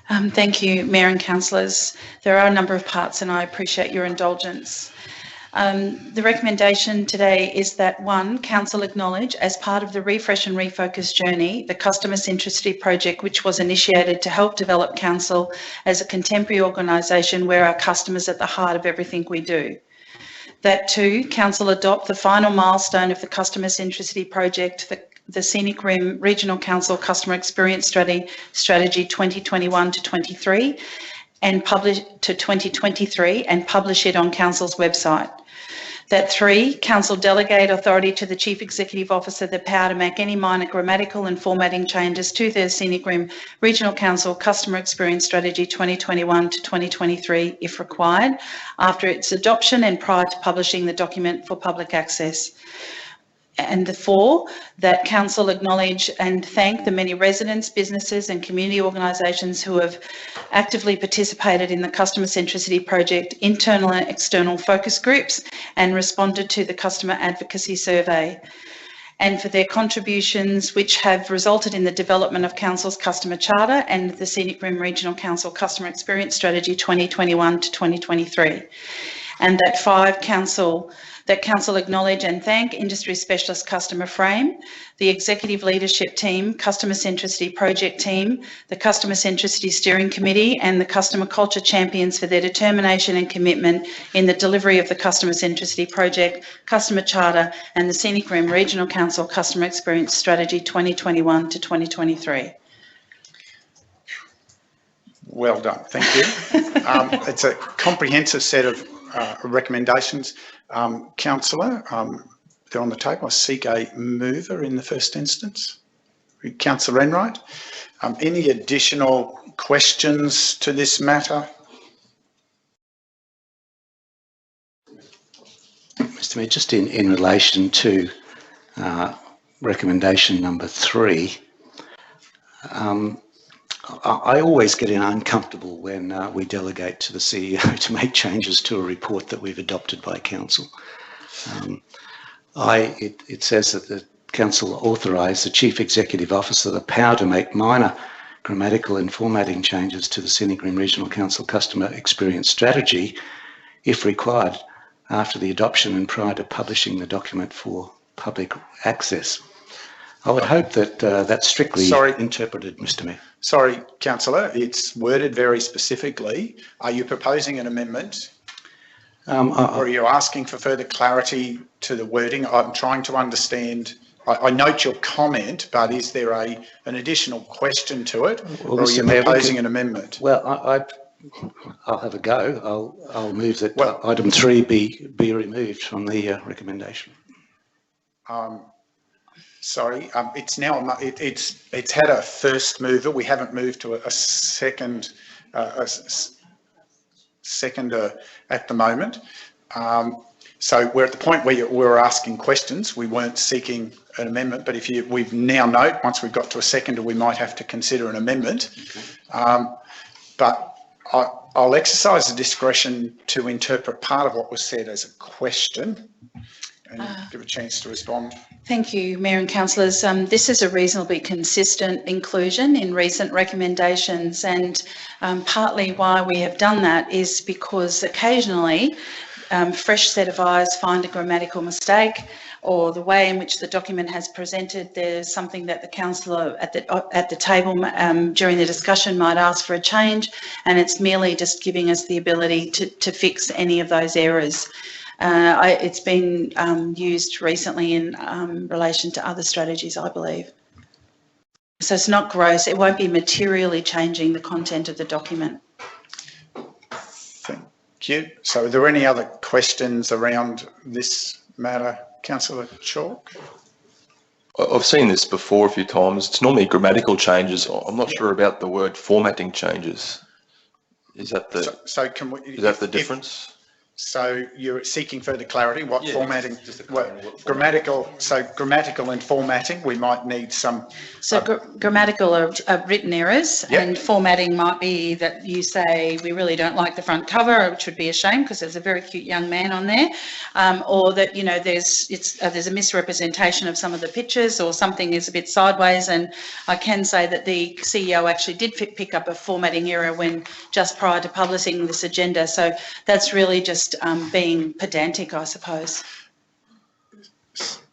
Thank you, Mayor and Councillors. There are a number of parts and I appreciate your indulgence. The recommendation today is that 1, Council acknowledge as part of the Refresh and Refocus journey, the Customer Centricity Project, which was initiated to help develop Council as a contemporary organisation where our customers are at the heart of everything we do. That 2, Council adopt the final milestone of the Customer Centricity Project, the Scenic Regional Council Customer Experience Strategy 2021 to 23 and publish to 2023 and publish it on Council's website. That 3, Council delegate authority to the Chief Executive Officer the power to make any minor grammatical and formatting changes to the Scenic Regional Council Customer Experience Strategy 2021 to 2023 if required, after its adoption and prior to publishing the document for public access. And the 4, that Council acknowledge and thank the many residents, businesses and community organisations who have actively participated in the Customer Centricity Project, internal and external focus groups and responded to the Customer Advocacy Survey, and for their contributions which have resulted in the development of Council's Customer Charter and the Scenic Regional Council Customer Experience Strategy 2021 to 2023. And that 5, Council acknowledge and thank Industry Specialist Customer Frame, the Executive Leadership Team, Customer Centricity Project Team, the Customer Centricity Steering Committee and the Customer Culture Champions for their determination and commitment in the delivery of the Customer Centricity Project, Customer Charter and the Scenic Regional Council Customer Experience Strategy 2021 to 2023. Well done, thank you. It's a comprehensive set of recommendations. Councillor, they're on the table. I seek a mover in the first instance. Councillor Enright. Any additional questions to this matter? Mr Mayor, just in relation to recommendation number 3, I always get uncomfortable when we delegate to the CEO to make changes to a report that we've adopted by Council. It says that the Council authorise the Chief Executive Officer the power to make minor grammatical and formatting changes to the Scenic Regional Council Customer Experience Strategy, if required, after the adoption and prior to publishing the document for public access. I would hope that that's strictly interpreted, Mr Mayor. Sorry, Councillor, it's worded very specifically. Are you proposing an amendment? Or are you asking for further clarity to the wording? I'm trying to understand. I note your comment, but is there an additional question to it? Well, or are you proposing an amendment? Well, I'll have a go. I'll move that item 3 be removed from the recommendation. Sorry, it's now it's had a first mover. We haven't moved to a second seconder at the moment. So we're at the point where we're asking questions. We weren't seeking an amendment, but we've now note once we've got to a seconder, we might have to consider an amendment. Okay. But I'll exercise the discretion to interpret part of what was said as a question and give a chance to respond. Thank you, Mayor and Councillors. This is a reasonably consistent inclusion in recent recommendations, and partly why we have done that is because occasionally fresh set of eyes find a grammatical mistake, or the way in which the document has presented, there's something that the councillor at the table during the discussion might ask for a change, and it's merely just giving us the ability to fix any of those errors. It's been used recently in relation to other strategies, I believe. So it's not gross. It won't be materially changing the content of the document. Thank you. So are there any other questions around this matter? Councillor Chalk? I've seen this before a few times. It's normally grammatical changes. I'm not sure about the word formatting changes. Is that the, is that the difference? So you're seeking further clarity, what Yeah, formatting, just a what clarity, what grammatical, so grammatical and formatting, we might need some. So grammatical are written errors, Yep. and formatting might be that you say, we really don't like the front cover, which would be a shame because there's a very cute young man on there, or that, you know, there's a misrepresentation of some of the pictures, or something is a bit sideways. And I can say that the CEO actually did pick up a formatting error when just prior to publishing this agenda. So that's really just being pedantic, I suppose.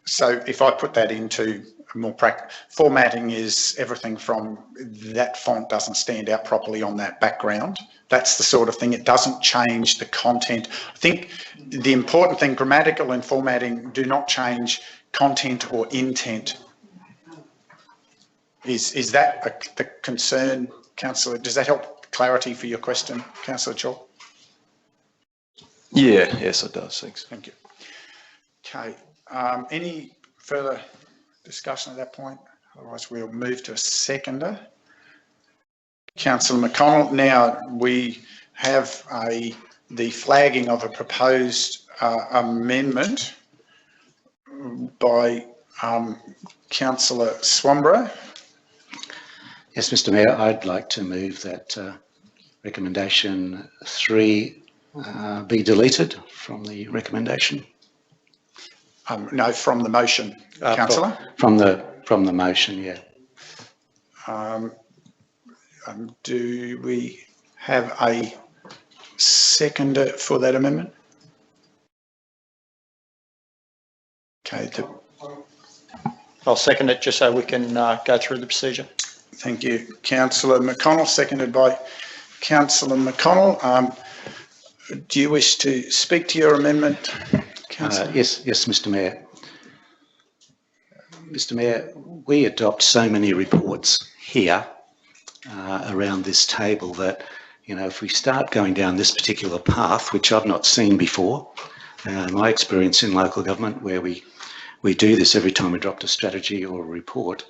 So if I put that into more practical, formatting is everything from that font doesn't stand out properly on that background. That's the sort of thing. It doesn't change the content. I think the important thing, grammatical and formatting do not change content or intent. Is that the concern, Councillor? Does that help clarity for your question, Councillor Chaw? Yeah, yes, it does. Thanks. Thank you. Okay. Any further discussion at that point? Otherwise, we'll move to a seconder. Councillor McConnell. Now we have the flagging of a proposed amendment by Councillor Swamborough. Yes, Mr Mayor, I'd like to move that recommendation 3 be deleted from the recommendation. No, from the motion, Councillor. From the motion, yeah. Do we have a seconder for that amendment? Okay. I'll second it just so we can go through the procedure. Thank you, Councillor McConnell, seconded by Councillor McConnell. Do you wish to speak to your amendment, Councillor? Yes, Mr Mayor. Mr Mayor, we adopt so many reports here around this table that, you know, if we start going down this particular path, which I've not seen before, my experience in local government where we do this every time we adopt a strategy or a report,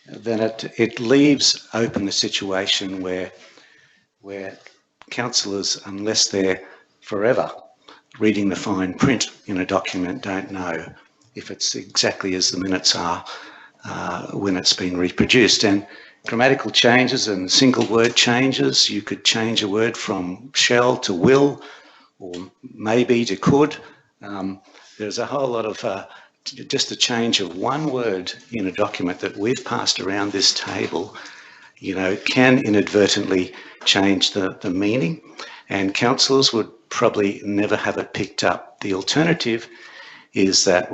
then it leaves open the situation where councillors, unless they're forever reading the fine print in a document, don't know if it's exactly as the minutes are when it's been reproduced. And grammatical changes and single word changes, you could change a word from shall to will, or maybe to could. There's a whole lot of just a change of one word in a document that we've passed around this table, you know, can inadvertently change the meaning, and councillors would probably never have it picked up. The alternative is that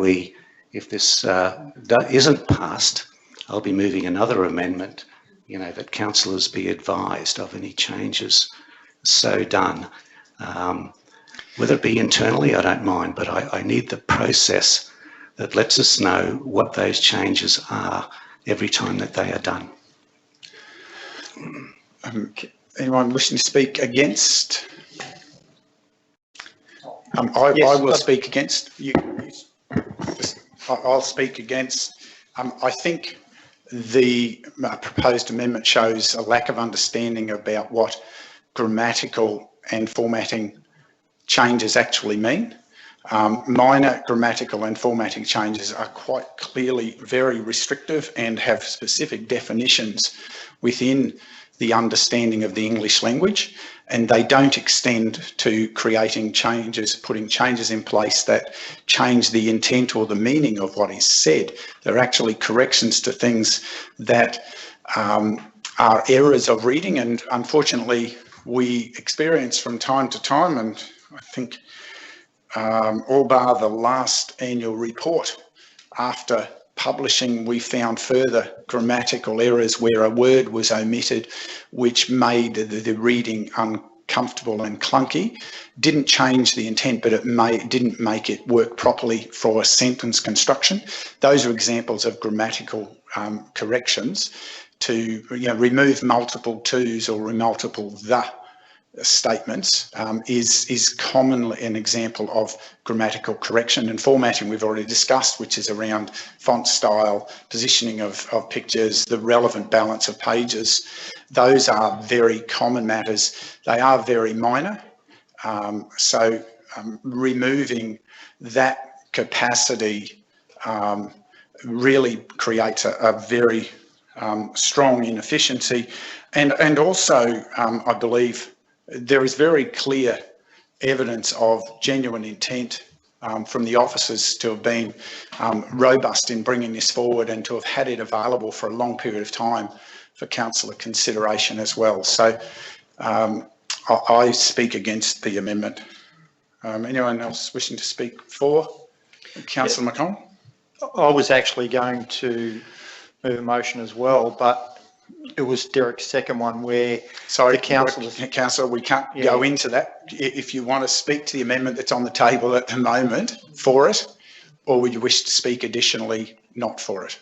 if this isn't passed, I'll be moving another amendment, you know, that councillors be advised of any changes so done. Whether it be internally, I don't mind, but I need the process that lets us know what those changes are every time that they are done. Anyone wishing to speak against? I will speak against. I'll speak against. I think the proposed amendment shows a lack of understanding about what grammatical and formatting changes actually mean. Minor grammatical and formatting changes are quite clearly very restrictive and have specific definitions within the understanding of the English language, and they don't extend to creating changes, putting changes in place that change the intent or the meaning of what is said. They're actually corrections to things that are errors of reading, and unfortunately we experience from time to time, and I think all bar the last annual report, after publishing, we found further grammatical errors where a word was omitted, which made the reading uncomfortable and clunky. Didn't change the intent, but it didn't make it work properly for sentence construction. Those are examples of grammatical corrections. To remove multiple tos or multiple the statements is commonly an example of grammatical correction. And formatting we've already discussed, which is around font style, positioning of pictures, the relevant balance of pages. Those are very common matters. They are very minor. So removing that capacity really creates a very strong inefficiency. And also, I believe there is very clear evidence of genuine intent from the officers to have been robust in bringing this forward and to have had it available for a long period of time for councillor consideration as well. So I speak against the amendment. Anyone else wishing to speak for? Councillor McConnell? I was actually going to move a motion as well, but it was Derek's second one where Sorry, the councillors... Councillor, we can't go into that. If you want to speak to the amendment that's on the table at the moment for it, or would you wish to speak additionally not for it?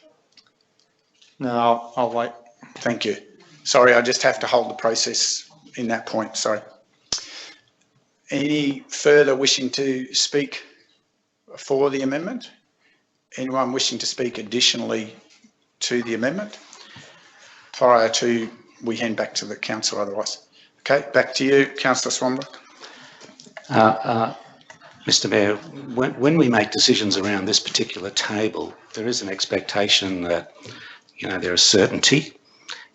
No, I'll wait. Thank you. Sorry, I just have to hold the process in that point, sorry. Any further wishing to speak for the amendment? Anyone wishing to speak additionally to the amendment? Prior to, we hand back to the council otherwise. Okay, back to you, Councillor Swanborough. Mr Mayor, when we make decisions around this particular table, there is an expectation that, you know, there is certainty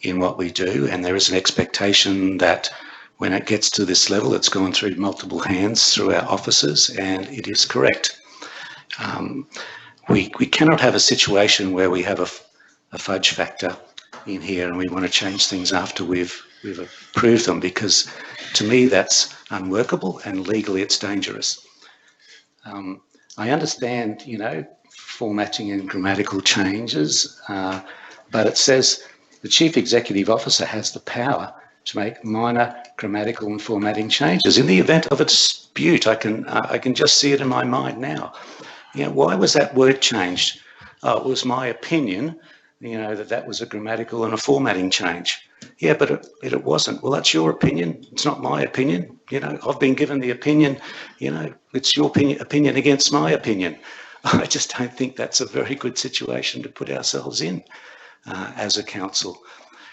in what we do, and there is an expectation that when it gets to this level, it's gone through multiple hands through our officers, and it is correct. We cannot have a situation where we have a fudge factor in here and we want to change things after we've approved them, because to me that's unworkable and legally it's dangerous. I understand, you know, formatting and grammatical changes, but it says the Chief Executive Officer has the power to make minor grammatical and formatting changes. In the event of a dispute, I can just see it in my mind now. You know, why was that word changed? Oh, it was my opinion, you know, that was a grammatical and a formatting change. Yeah, but it wasn't. Well, that's your opinion. It's not my opinion. You know, I've been given the opinion, you know, it's your opinion against my opinion. I just don't think that's a very good situation to put ourselves in as a council.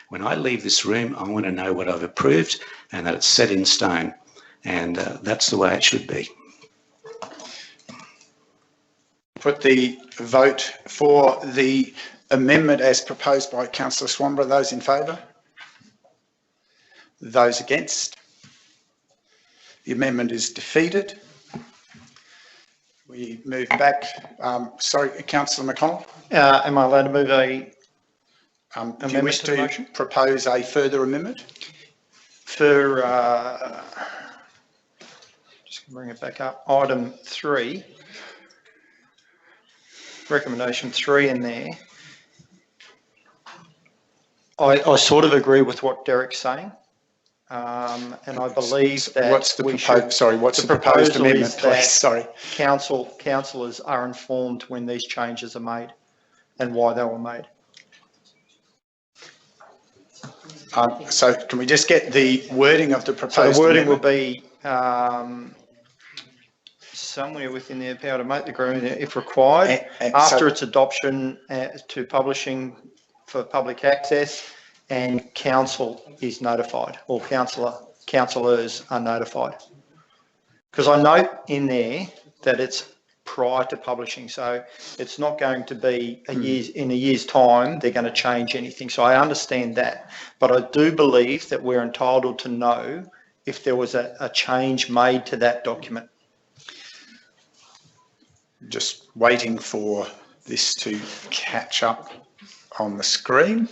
When I leave this room, I want to know what I've approved and that it's set in stone. And that's the way it should be. Put the vote for the amendment as proposed by Councillor Swanborough. Those in favour? Those against? The amendment is defeated. We move back. Sorry, Councillor McConnell. Am I allowed to move a do you wish to propose a further amendment? For, just gonna bring it back up, item 3, recommendation 3 in there. I sort of agree with what Derek's saying, and I believe that what's the proposed amendment, please? Sorry. Councillors are informed when these changes are made and why they were made. So can we just get the wording of the proposed So the wording amendment? will be somewhere within their power to make the agreement if required, after its adoption to publishing for public access, and council is notified, or councillors are notified. Because I note in there that it's prior to publishing, so it's not going to be in a year's time they're going to change anything. So I understand that, but I do believe that we're entitled to know if there was a change made to that document. Just waiting for this to catch up on the screen.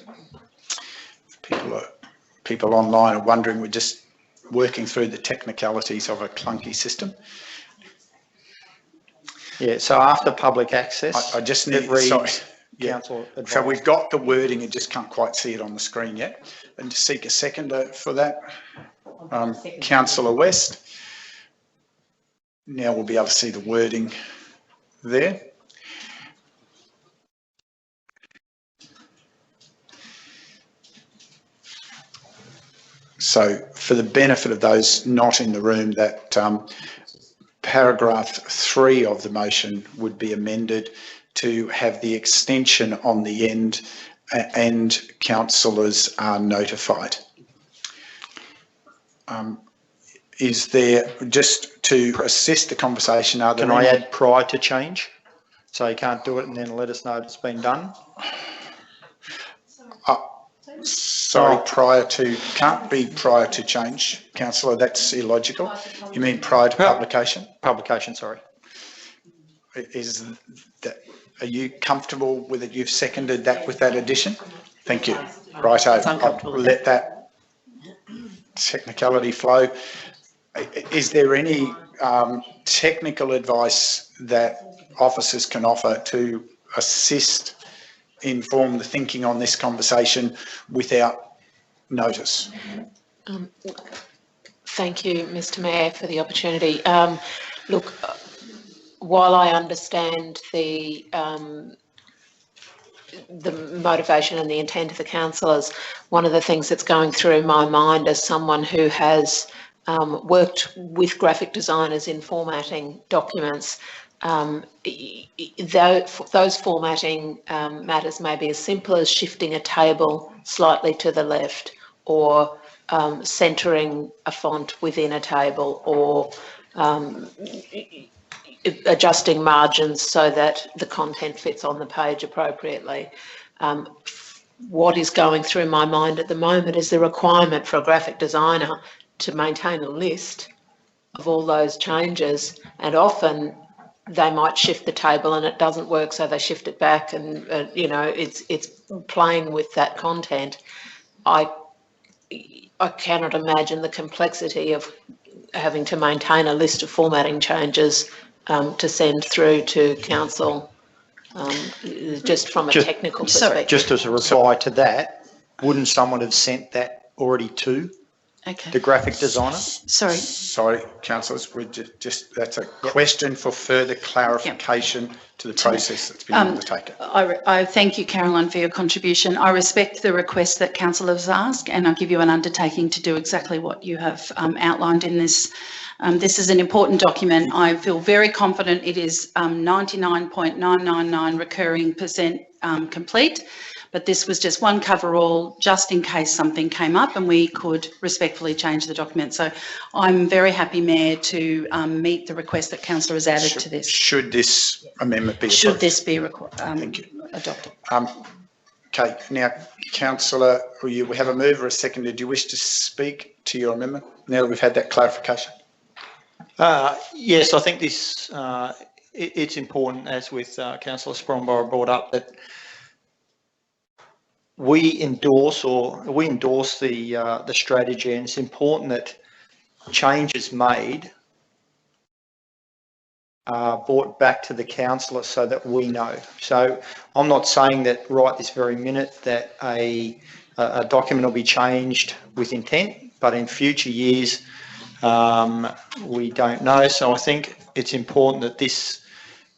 People online are wondering, we're just working through the technicalities of a clunky system. Yeah, so after public access, I just need, council advice. So we've got the wording and just can't quite see it on the screen yet. And to seek a seconder for that, Councillor West. Now we'll be able to see the wording there. So for the benefit of those not in the room, that paragraph 3 of the motion would be amended to have the extension on the end and councillors are notified. is there, just to assist the conversation, are there Can I any- add prior to change? So you can't do it and then let us know it's been done? Sorry, can't be prior to change, councillor, that's illogical. You mean prior to publication? Publication, sorry. Are you comfortable with it? You've seconded that with that addition? Thank you. Righto, I'll let that technicality flow. Is there any technical advice that officers can offer to assist inform the thinking on this conversation without notice? Thank you, Mr. Mayor, for the opportunity. Look, while I understand the motivation and the intent of the councillors, one of the things that's going through my mind as someone who has worked with graphic designers in formatting documents, those formatting matters may be as simple as shifting a table slightly to the left, or centering a font within a table, or adjusting margins so that the content fits on the page appropriately. What is going through my mind at the moment is the requirement for a graphic designer to maintain a list of all those changes, and often they might shift the table and it doesn't work, so they shift it back, and you know, it's playing with that content. I cannot imagine the complexity of having to maintain a list of formatting changes to send through to council, just from a technical perspective. Just as a reply to that, wouldn't someone have sent that already to the graphic designer? Sorry, councillors, we're just that's a question for further clarification to the process that's been undertaken. I thank you, Caroline, for your contribution. I respect the request that councillors ask, and I'll give you an undertaking to do exactly what you have outlined in this. This is an important document. I feel very confident it is 99.999 recurring percent complete, but this was just one cover-all just in case something came up and we could respectfully change the document. So I'm very happy, Mayor, to meet the request that councillor has added to this. Should this amendment be approved? Should this be adopted? Okay, now, councillor, we have a move or a seconder. Do you wish to speak to your amendment now that we've had that clarification? Yes, I think this it's important, as with Councillor Sprongbarrow brought up, that we endorse the strategy, and it's important that changes made are brought back to the councillor so that we know. So I'm not saying that right this very minute that a document will be changed with intent, but in future years we don't know. So I think it's important that this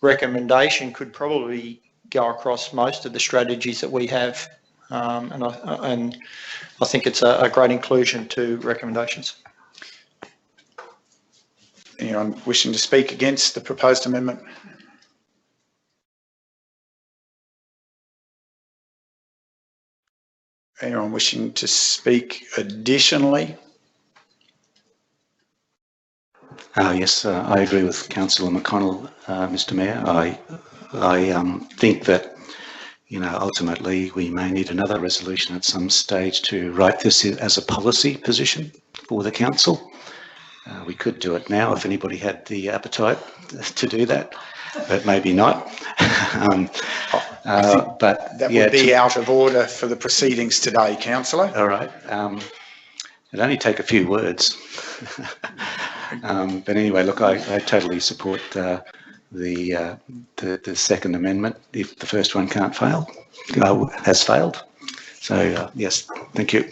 recommendation could probably go across most of the strategies that we have, and I think it's a great inclusion to recommendations. Anyone wishing to speak against the proposed amendment? Anyone wishing to speak additionally? Yes, I agree with Councillor McConnell, Mr. Mayor. I think that, you know, ultimately we may need another resolution at some stage to write this as a policy position for the council. We could do it now if anybody had the appetite to do that, but maybe not. But that would be out of order for the proceedings today, councillor. All right. It'd only take a few words. But anyway, look, I totally support the second amendment if the first one can't fail, has failed. So yes, thank you.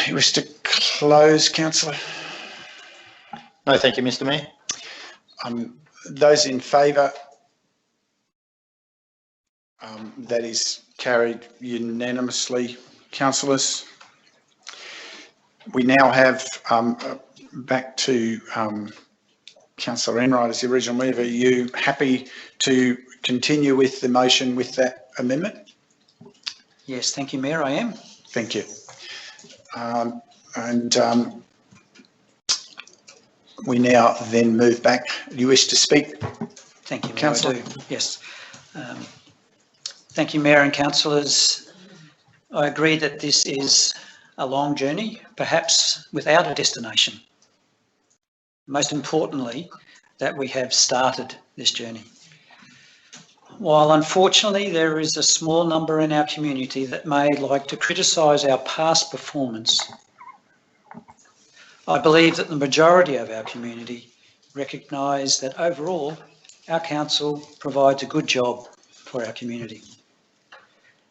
You wish to close, councillor? No, thank you, Mr. Mayor. Those in favour? That is carried unanimously, councillors. We now have back to Councillor Enright as the original mover. Are you happy to continue with the motion with that amendment? Yes, thank you, Mayor, I am. Thank you. And we now then move back. Do you wish to speak? Thank you, Mayor. Councillor? I do, yes. Thank you, Mayor and councillors. I agree that this is a long journey, perhaps without a destination. Most importantly, that we have started this journey. While unfortunately there is a small number in our community that may like to criticise our past performance, I believe that the majority of our community recognise that overall our council provides a good job for our community.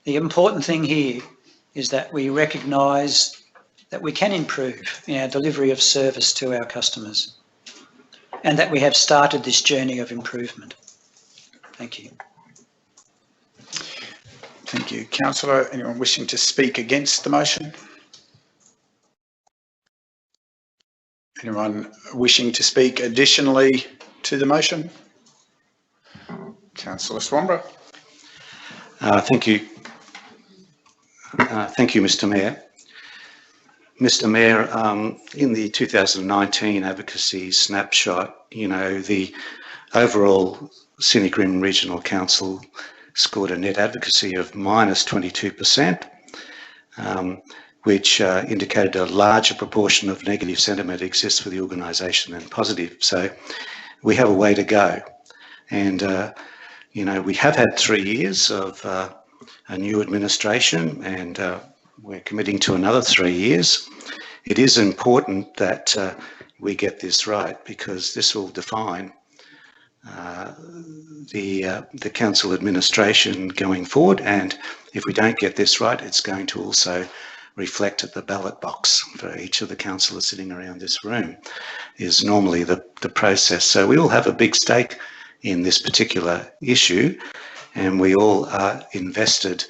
The important thing here is that we recognise that we can improve in our delivery of service to our customers and that we have started this journey of improvement. Thank you. Thank you. Councillor, anyone wishing to speak against the motion? Anyone wishing to speak additionally to the motion? Councillor Swanborough. Thank you. Thank you, Mr. Mayor. Mr. Mayor, in the 2019 Advocacy Snapshot, the overall Scenic Regional Council scored a net advocacy of -22%, which indicated a larger proportion of negative sentiment exists for the organisation than positive. So we have a way to go. And, we have had 3 years of a new administration, and we're committing to another 3 years. It is important that we get this right, because this will define the council administration going forward, and if we don't get this right, it's going to also reflect at the ballot box for each of the councillors sitting around this room, is normally the process. So we all have a big stake in this particular issue, and we all are invested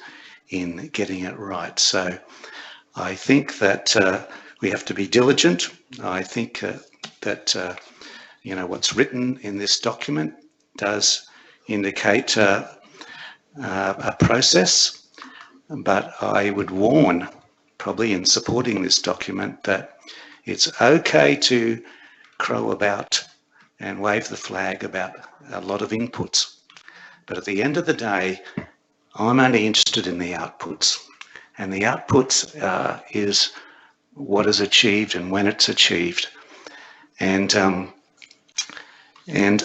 in getting it right. So I think that we have to be diligent. I think that what's written in this document does indicate a process, but I would warn, probably in supporting this document, that it's okay to crow about and wave the flag about a lot of inputs. But at the end of the day, I'm only interested in the outputs. And the outputs is what is achieved and when it's achieved. And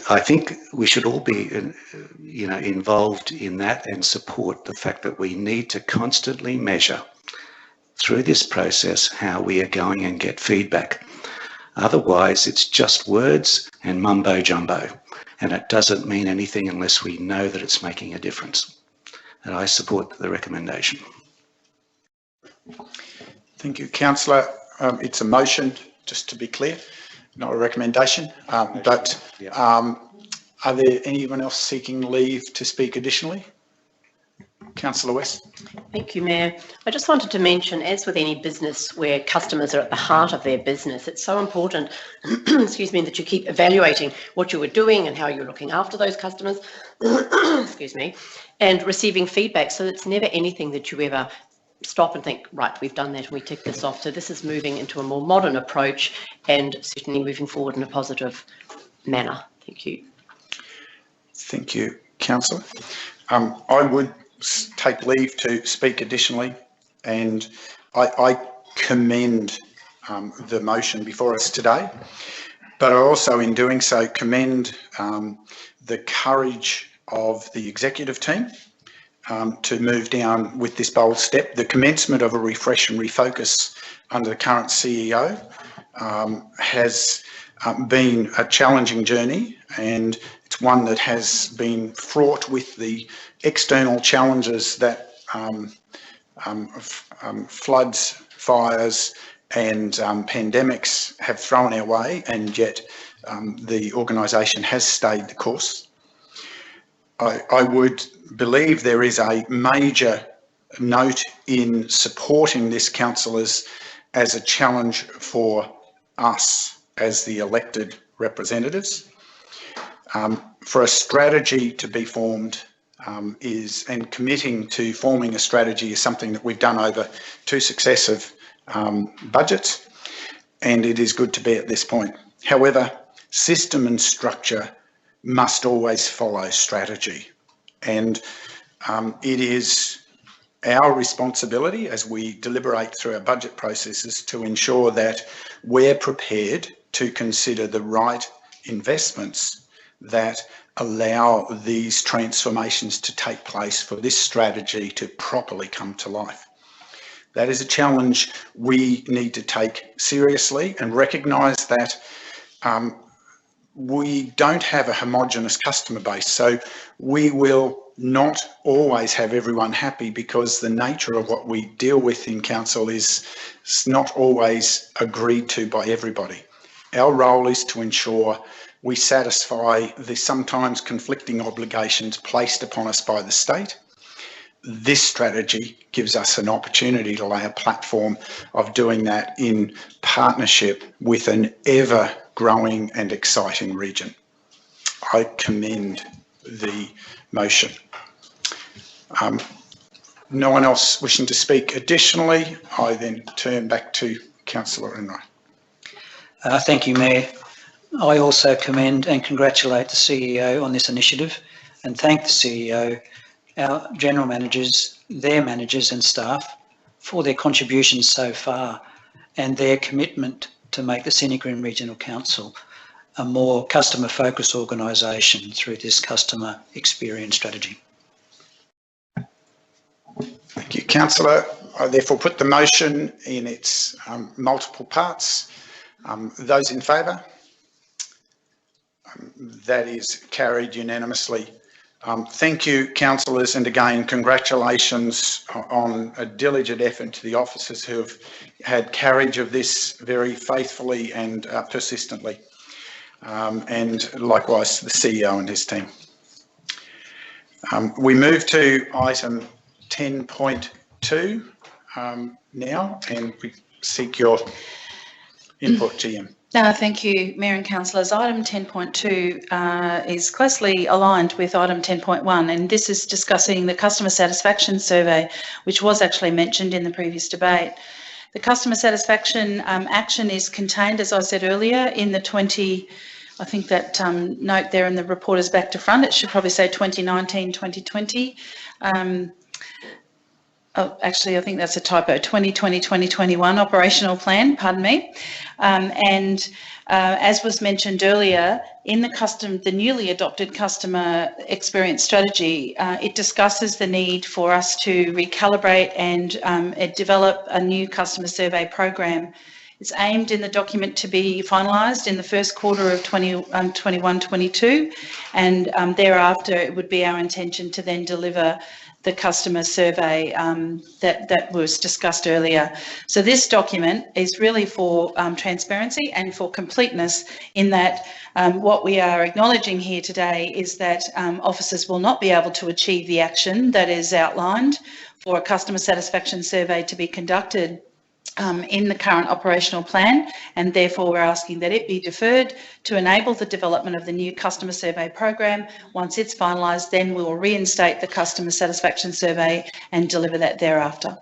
I think we should all be, involved in that and support the fact that we need to constantly measure through this process how we are going and get feedback. Otherwise, it's just words and mumbo jumbo, and it doesn't mean anything unless we know that it's making a difference. And I support the recommendation. Thank you, Councillor. It's a motion, just to be clear, not a recommendation. Are there anyone else seeking leave to speak additionally? Councillor West. Thank you, Mayor. I just wanted to mention, as with any business where customers are at the heart of their business, it's so important, excuse me, that you keep evaluating what you were doing and how you're looking after those customers, excuse me, and receiving feedback. So it's never anything that you ever stop and think, right, we've done that and we tick this off. So this is moving into a more modern approach and certainly moving forward in a positive manner. Thank you. Thank you, Councillor. I would take leave to speak additionally, and I commend the motion before us today, but I also, in doing so, commend the courage of the executive team to move down with this bold step. The commencement of a refresh and refocus under the current CEO has been a challenging journey, and it's one that has been fraught with the external challenges that floods, fires and pandemics have thrown our way, and yet the organisation has stayed the course. I would believe there is a major note in supporting this council as a challenge for us as the elected representatives. For a strategy to be formed and committing to forming a strategy is something that we've done over 2 successive budgets. and it is good to be at this point. However, system and structure must always follow strategy, and it is our responsibility as we deliberate through our budget processes to ensure that we're prepared to consider the right investments that allow these transformations to take place for this strategy to properly come to life. That is a challenge we need to take seriously and recognise that we don't have a homogenous customer base, so we will not always have everyone happy because the nature of what we deal with in council is not always agreed to by everybody. Our role is to ensure we satisfy the sometimes conflicting obligations placed upon us by the state. This strategy gives us an opportunity to lay a platform of doing that in partnership with an ever-growing and exciting region. I commend the motion. No one else wishing to speak additionally, I then turn back to Councillor Enright. Thank you, Mayor. I also commend and congratulate the CEO on this initiative and thank the CEO, our general managers, their managers and staff for their contributions so far and their commitment to make the Scenic Regional Council a more customer-focused organisation through this customer experience strategy. Thank you, Councillor. I therefore put the motion in its multiple parts. Those in favour? That is carried unanimously. Thank you, councillors, and again, congratulations on a diligent effort to the officers who have had carriage of this very faithfully and persistently, and likewise to the CEO and his team. We move to item 10.2 now, and we seek your input, GM. Thank you, Mayor and Councillors. Item 10.2 is closely aligned with item 10.1, and this is discussing the customer satisfaction survey, which was actually mentioned in the previous debate. The customer satisfaction action is contained, as I said earlier, in the I think that note there in the report is back to front. It should probably say 2019-2020. Actually, I think that's a typo, 2020-2021 operational plan, pardon me. As was mentioned earlier, in the newly adopted customer experience strategy, it discusses the need for us to recalibrate and develop a new customer survey program. It's aimed in the document to be finalised in the first quarter of 21-22, and thereafter it would be our intention to then deliver the customer survey that was discussed earlier. So this document is really for transparency and for completeness, in that what we are acknowledging here today is that officers will not be able to achieve the action that is outlined for a customer satisfaction survey to be conducted in the current operational plan, and therefore we're asking that it be deferred to enable the development of the new customer survey program. Once it's finalised, then we will reinstate the customer satisfaction survey and deliver that thereafter.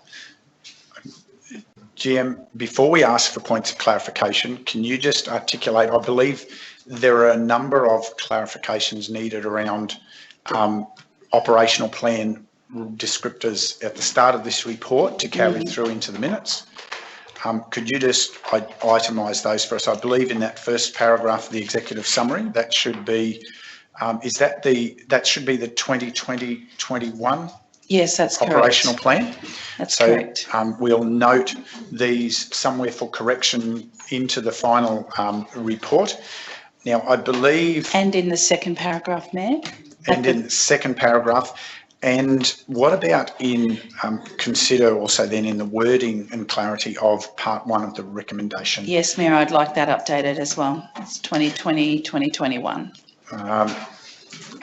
GM, before we ask for points of clarification, can you just articulate, I believe there are a number of clarifications needed around operational plan descriptors at the start of this report to carry through into the minutes. Could you just itemise those for us? I believe in that first paragraph of the executive summary, that should be, that should be the 2020-21? Yes, that's correct. Operational plan? That's correct. We'll note these somewhere for correction into the final report. Now, I believe... And in the second paragraph, Mayor? And in the second paragraph. And what about in consider also then in the wording and clarity of part 1 of the recommendation? Yes, Mayor, I'd like that updated as well. It's 2020-2021.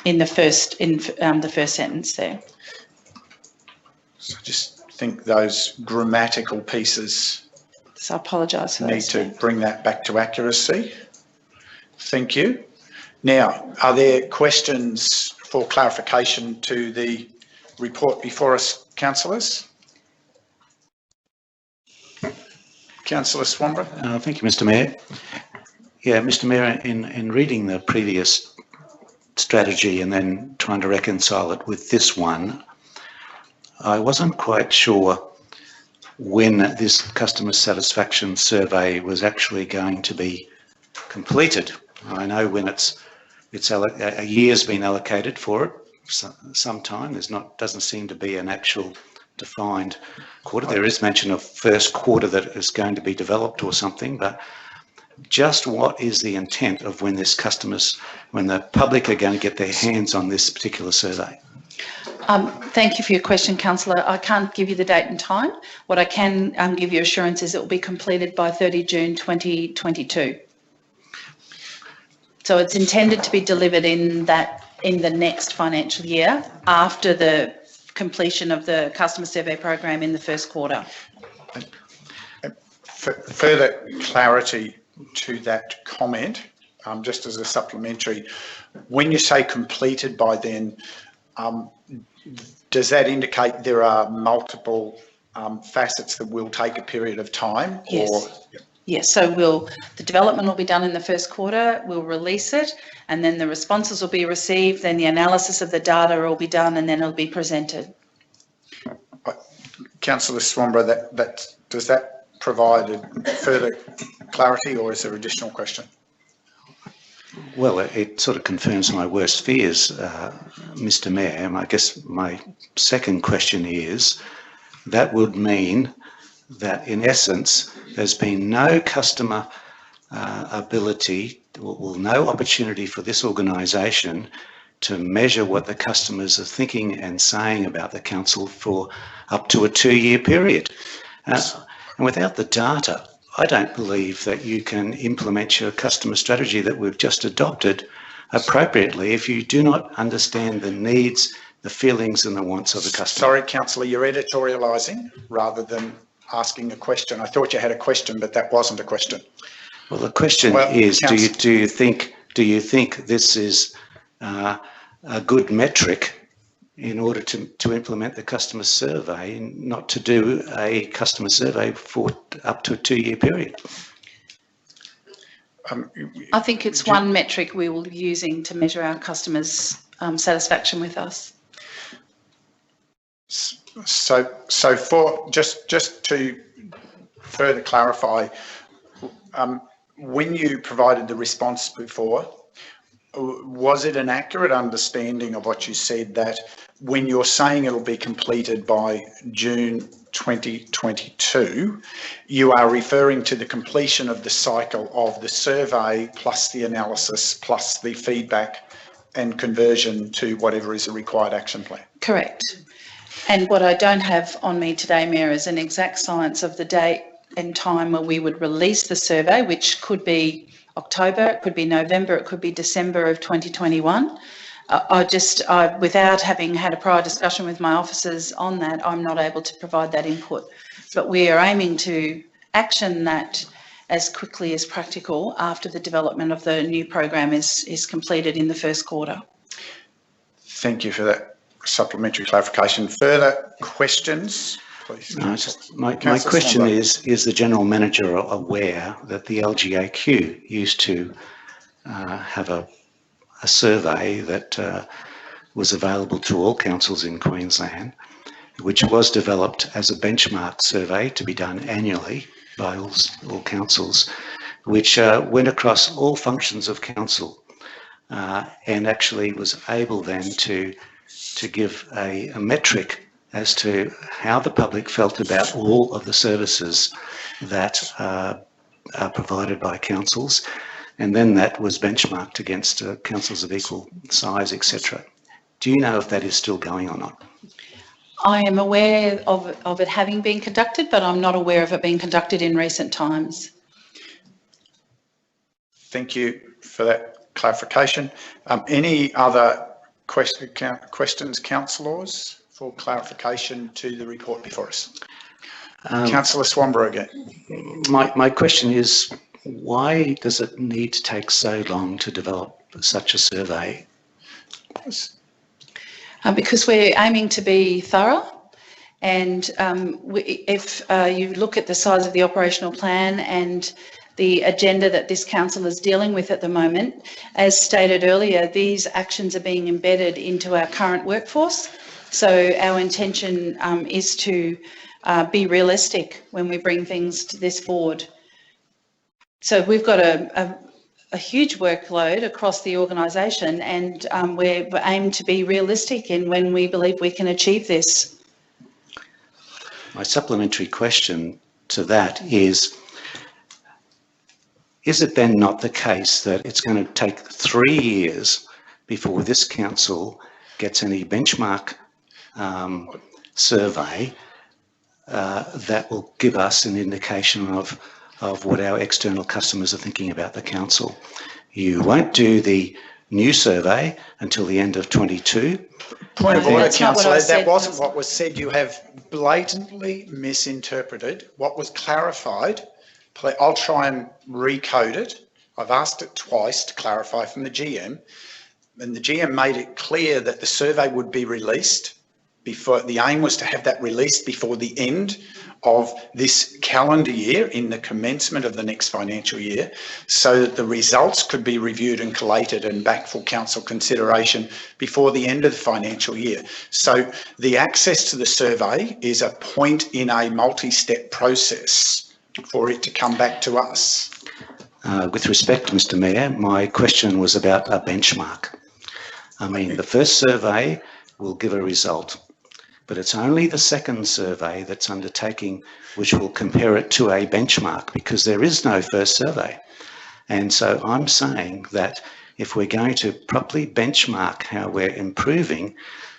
In the first sentence there. So I just think those grammatical pieces. So I apologise for need to bring that back to accuracy. Thank you. Now, are there questions for clarification to the report before us, councillors? Councillor Swanborough. Thank you, Mr. Mayor. Yeah, Mr. Mayor, in reading the previous strategy and then trying to reconcile it with this one, I wasn't quite sure when this customer satisfaction survey was actually going to be completed. I know when a year's been allocated for it, some time. Doesn't seem to be an actual defined quarter. There is mention of first quarter that is going to be developed or something, but just what is the intent of when the public are going to get their hands on this particular survey? Thank you for your question, Councillor. I can't give you the date and time. What I can give you assurance is it will be completed by 30 June 2022. So it's intended to be delivered in the next financial year after the completion of the customer survey program in the first quarter. For further clarity to that comment, just as a supplementary, when you say completed by then, does that indicate there are multiple facets that will take a period of time? Yes. Or, Yes, so the development will be done in the first quarter, we'll release it, and then the responses will be received, then the analysis of the data will be done, and then it'll be presented. Councillor Swanborough, does that provide further clarity, or is there additional question? Well, it sort of confirms my worst fears, Mr. Mayor. I guess my second question is, that would mean that in essence, there's been no customer ability, or no opportunity for this organisation to measure what the customers are thinking and saying about the council for up to a 2-year period. And without the data, I don't believe that you can implement your customer strategy that we've just adopted appropriately if you do not understand the needs, the feelings and the wants of the customer. Sorry, Councillor, you're editorialising rather than asking a question. I thought you had a question, but that wasn't a question. Well, the question is, do you think this is a good metric in order to implement the customer survey, and not to do a customer survey for up to a 2-year period? I think it's one metric we will be using to measure our customers' satisfaction with us. So for just to further clarify, when you provided the response before, was it an accurate understanding of what you said, that when you're saying it'll be completed by June 2022, you are referring to the completion of the cycle of the survey plus the analysis plus the feedback and conversion to whatever is a required action plan? Correct. And what I don't have on me today, Mayor, is an exact science of the date and time where we would release the survey, which could be October, it could be November, it could be December of 2021. Without having had a prior discussion with my officers on that, I'm not able to provide that input. But we are aiming to action that as quickly as practical after the development of the new program is completed in the first quarter. Thank you for that supplementary clarification. Further questions, please? No, my question is the General Manager aware that the LGAQ used to have a survey that was available to all councils in Queensland, which was developed as a benchmark survey to be done annually by all councils, which went across all functions of council and actually was able then to give a metric as to how the public felt about all of the services that are provided by councils, and then that was benchmarked against councils of equal size, etc. Do you know if that is still going or not? I am aware of it having been conducted, but I'm not aware of it being conducted in recent times. Thank you for that clarification. Any other questions, councillors, for clarification to the report before us? Councillor Swanborough again. My question is, why does it need to take so long to develop such a survey? Because we're aiming to be thorough And if you look at the size of the operational plan and the agenda that this council is dealing with at the moment, as stated earlier, these actions are being embedded into our current workforce. So our intention is to be realistic when we bring things to this forward. So we've got a huge workload across the organisation, and we aim to be realistic in when we believe we can achieve this. My supplementary question to that is it then not the case that it's going to take 3 years before this council gets any benchmark survey that will give us an indication of what our external customers are thinking about the council? You won't do the new survey until the end of 22. Point of order, That's not what I Councillor, said, that wasn't Councillor. what was said. You have blatantly misinterpreted what was clarified. I'll try and recode it. I've asked it twice to clarify from the GM, and the GM made it clear that the survey would be released before, the aim was to have that released before the end of this calendar year, in the commencement of the next financial year, so that the results could be reviewed and collated and back for council consideration before the end of the financial year. So the access to the survey is a point in a multi-step process for it to come back to us. With respect, Mr. Mayor, my question was about a benchmark. I mean, the first survey will give a result, but it's only the second survey that's undertaking which will compare it to a benchmark, because there is no first survey. And so I'm saying that if we're going to properly benchmark how we're improving,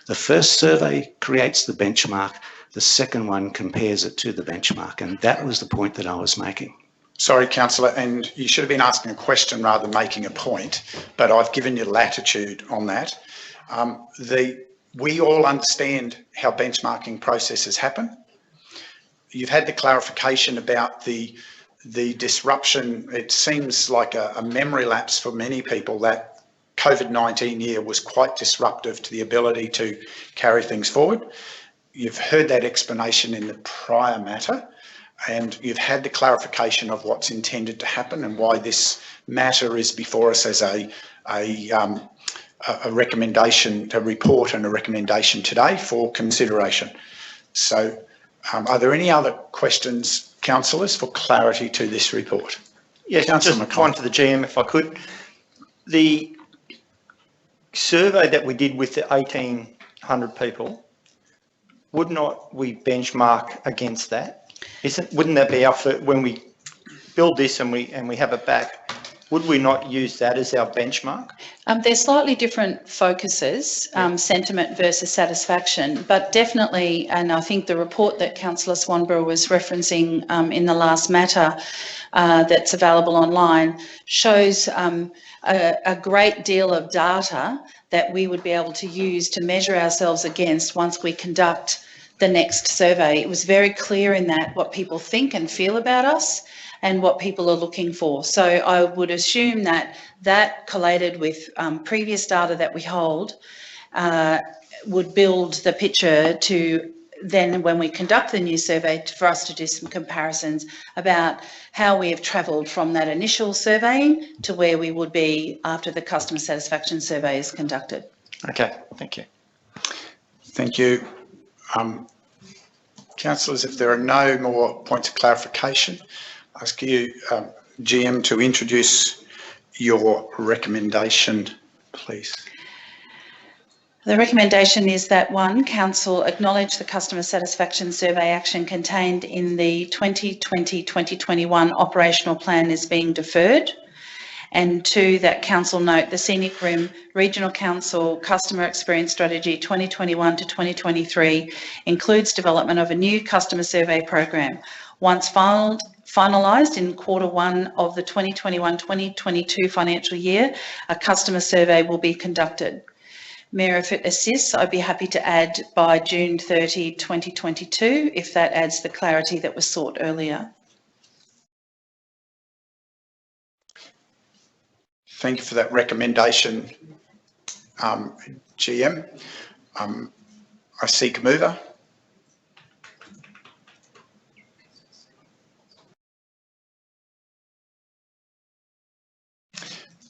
the first survey creates the benchmark, the second one compares it to the benchmark. And that was the point that I was making. Sorry, Councillor, and you should have been asking a question rather than making a point, but I've given you latitude on that. We all understand how benchmarking processes happen. You've had the clarification about the disruption. It seems like a memory lapse for many people that COVID-19 year was quite disruptive to the ability to carry things forward. You've heard that explanation in the prior matter, and you've had the clarification of what's intended to happen and why this matter is before us as a recommendation, a report and a recommendation today for consideration. So are there any other questions, councillors, for clarity to this report? Yes, just one to the GM if I could. The survey that we did with the 1,800 people, would not we benchmark against that? Wouldn't that be our first, when we build this and we have it back, would we not use that as our benchmark? They're slightly different focuses, sentiment versus satisfaction, but definitely, and I think the report that Councillor Swanborough was referencing in the last matter that's available online shows a great deal of data that we would be able to use to measure ourselves against once we conduct the next survey. It was very clear in that what people think and feel about us and what people are looking for. So I would assume that that collated with previous data that we hold would build the picture to then, when we conduct the new survey, for us to do some comparisons about how we have travelled from that initial surveying to where we would be after the customer satisfaction survey is conducted. Okay, thank you. Thank you. Councillors, if there are no more points of clarification, I ask you, GM, to introduce your recommendation, please. The recommendation is that 1, Council acknowledge the customer satisfaction survey action contained in the 2020-2021 operational plan is being deferred, and 2, that Council note the Scenic Room Regional Council Customer Experience Strategy 2021 to 2023 includes development of a new customer survey program. Once finalised in Q1 of the 2021-2022 financial year, a customer survey will be conducted. Mayor, if it assists, I'd be happy to add by June 30, 2022, if that adds the clarity that was sought earlier. Thank you for that recommendation, GM. I seek a mover.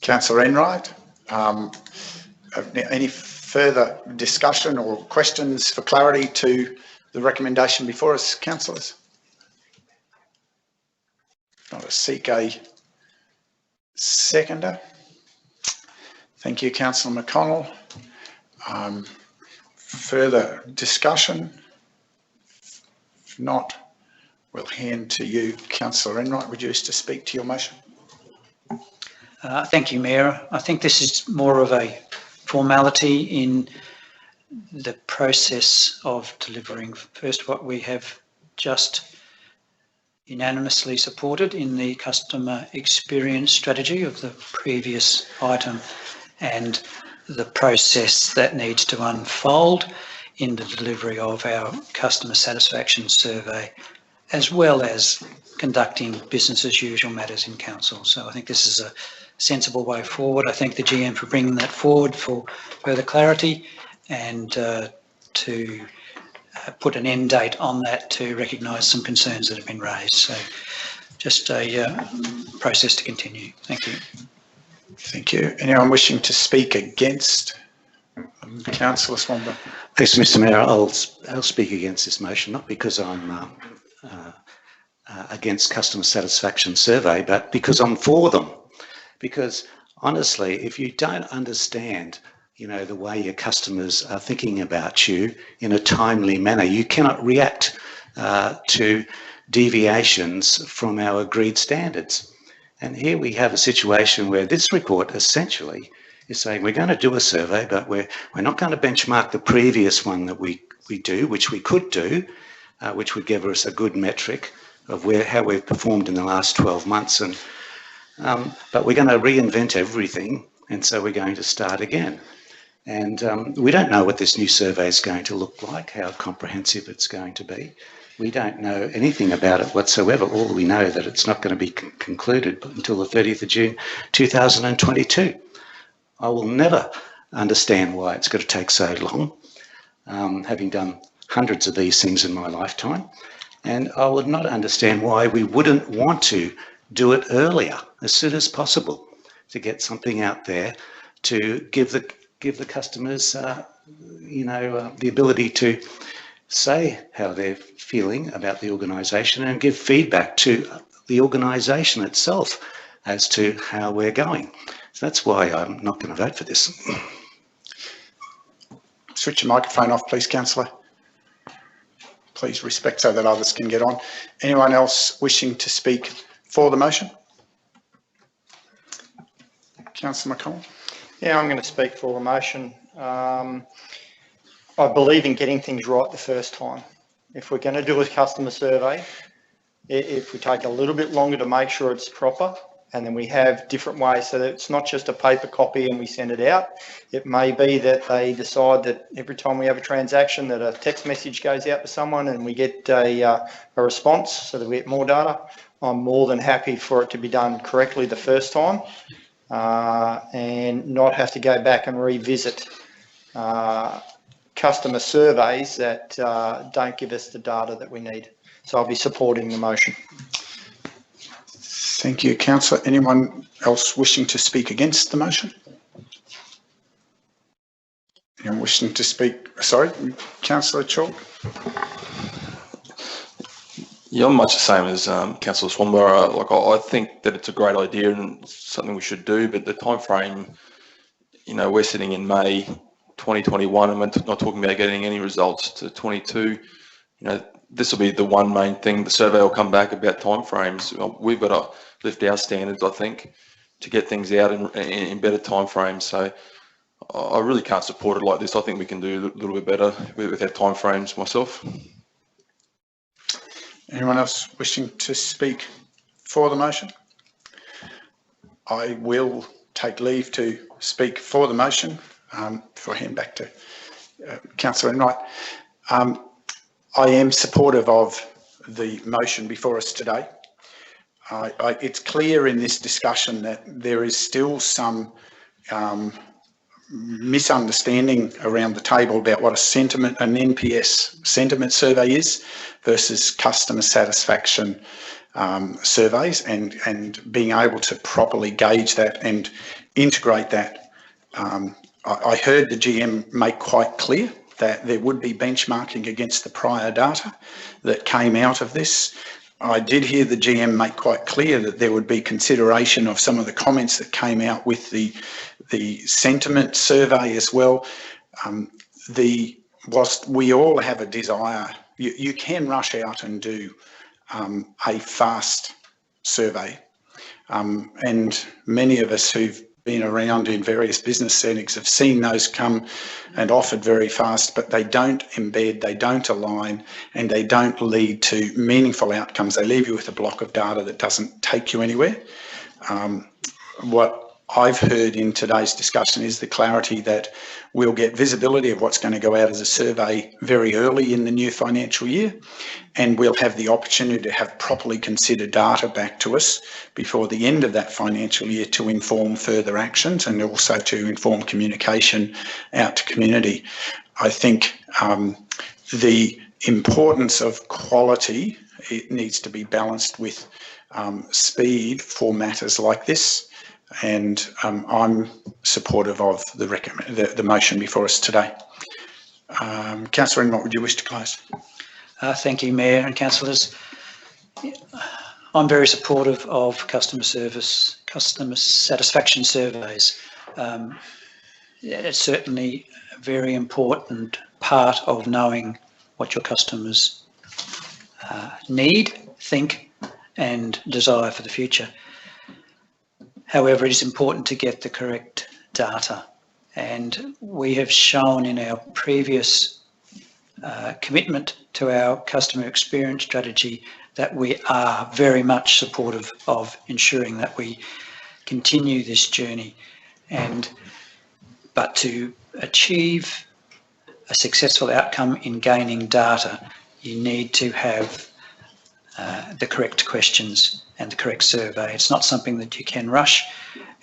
Councillor Enright. Any further discussion or questions for clarity to the recommendation before us, councillors? Not a seek a seconder. Thank you, Councillor McConnell. Further discussion? If not, we'll hand to you, Councillor Enright. Would you wish to speak to your motion? Thank you, Mayor. I think this is more of a formality in the process of delivering first what we have just unanimously supported in the customer experience strategy of the previous item, and the process that needs to unfold in the delivery of our customer satisfaction survey, as well as conducting business as usual matters in council. So I think this is a sensible way forward. I thank the GM for bringing that forward for further clarity, and to put an end date on that to recognise some concerns that have been raised. So just a process to continue. Thank you. Thank you. Anyone wishing to speak against? Councillor Swanborough. Thanks, Mr Mayor. I'll speak against this motion, not because I'm against customer satisfaction survey, but because I'm for them. Because honestly, if you don't understand, the way your customers are thinking about you in a timely manner, you cannot react to deviations from our agreed standards. And here we have a situation where this report essentially is saying we're going to do a survey, but we're not going to benchmark the previous one that we do, which we could do, which would give us a good metric of how we've performed in the last 12 months. And but we're going to reinvent everything, and so we're going to start again. And we don't know what this new survey is going to look like, how comprehensive it's going to be. We don't know anything about it whatsoever. All we know that it's not going to be concluded until the 30th of June 2022. I will never understand why it's got to take so long, having done hundreds of these things in my lifetime. And I would not understand why we wouldn't want to do it earlier, as soon as possible, to get something out there to give the customers, the ability to say how they're feeling about the organisation and give feedback to the organisation itself as to how we're going. So that's why I'm not going to vote for this. Switch your microphone off, please, Councillor. Please respect so that others can get on. Anyone else wishing to speak for the motion? Councillor McConnell. Yeah, I'm going to speak for the motion. I believe in getting things right the first time. If we're going to do a customer survey, if we take a little bit longer to make sure it's proper, and then we have different ways so that it's not just a paper copy and we send it out. It may be that they decide that every time we have a transaction that a text message goes out to someone and we get a response so that we get more data. I'm more than happy for it to be done correctly the first time and not have to go back and revisit customer surveys that don't give us the data that we need. So I'll be supporting the motion. Thank you, Councillor. Anyone else wishing to speak against the motion? Anyone wishing to speak? Sorry, Councillor Chalk. Yeah, I'm much the same as Councillor Swanborough. I think that it's a great idea and something we should do, but the time frame, we're sitting in May 2021 and we're not talking about getting any results to 22. This will be the one main thing. The survey will come back about timeframes. We've got to lift our standards, I think, to get things out in better timeframes. So I really can't support it like this. I think we can do a little bit better with our timeframes myself. Anyone else wishing to speak for the motion? I will take leave to speak for the motion before I hand back to Councillor Enright. I am supportive of the motion before us today. It's clear in this discussion that there is still some misunderstanding around the table about what an NPS sentiment survey is versus customer satisfaction surveys and being able to properly gauge that and integrate that. I heard the GM make quite clear that there would be benchmarking against the prior data that came out of this. I did hear the GM make quite clear that there would be consideration of some of the comments that came out with the sentiment survey as well. Whilst we all have a desire, you can rush out and do a fast survey. And many of us who've been around in various business settings have seen those come and offered very fast, but they don't embed, they don't align, and they don't lead to meaningful outcomes. They leave you with a block of data that doesn't take you anywhere. What I've heard in today's discussion is the clarity that we'll get visibility of what's going to go out as a survey very early in the new financial year, and we'll have the opportunity to have properly considered data back to us before the end of that financial year to inform further actions and also to inform communication out to community. I think the importance of quality, it needs to be balanced with speed for matters like this. And I'm supportive of the motion before us today. Councillor, what would you wish to close? Thank you, Mayor and councillors. I'm very supportive of customer satisfaction surveys. It's certainly a very important part of knowing what your customers need, think, and desire for the future. However, it is important to get the correct data, and we have shown in our previous commitment to our customer experience strategy that we are very much supportive of ensuring that we continue this journey. But to achieve a successful outcome in gaining data, you need to have the correct questions and the correct survey. It's not something that you can rush,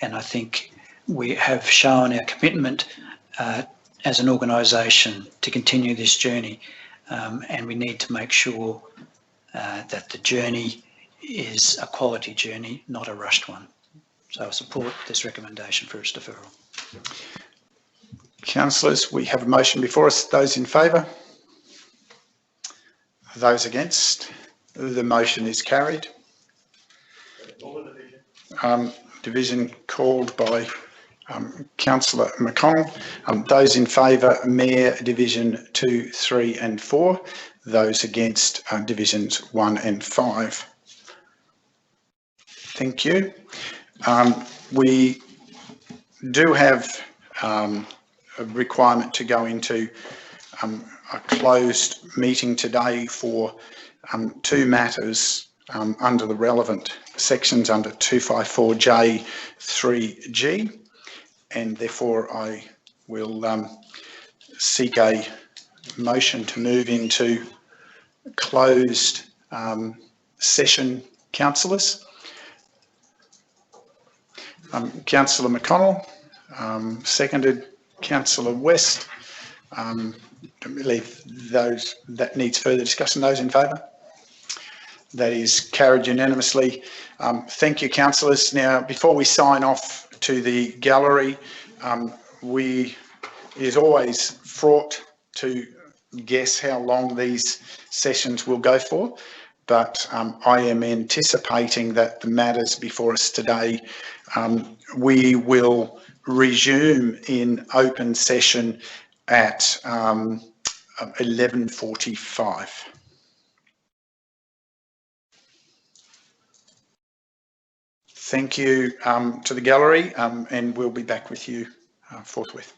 and I think we have shown our commitment as an organisation to continue this journey, and we need to make sure that the journey is a quality journey, not a rushed one. So I support this recommendation for its deferral. Councillors, we have a motion before us. Those in favour? Those against? The motion is carried. Division called by Councillor McConnell. Those in favour, Mayor, Division 2, 3 and 4. Those against, Divisions 1 and 5. Thank you. We do have a requirement to go into a closed meeting today for two matters under the relevant sections under 254J 3G, and therefore I will seek a motion to move into closed session. Councillors, Councillor McConnell, seconded Councillor West. I believe those that needs further discussion. Those in favour? That is carried unanimously. Thank you, councillors. Now, before we sign off to the gallery, it is always fraught to guess how long these sessions will go for, but I am anticipating that the matters before us today, we will resume in open session at 11:45. Thank you to the gallery, and we'll be back with you forthwith.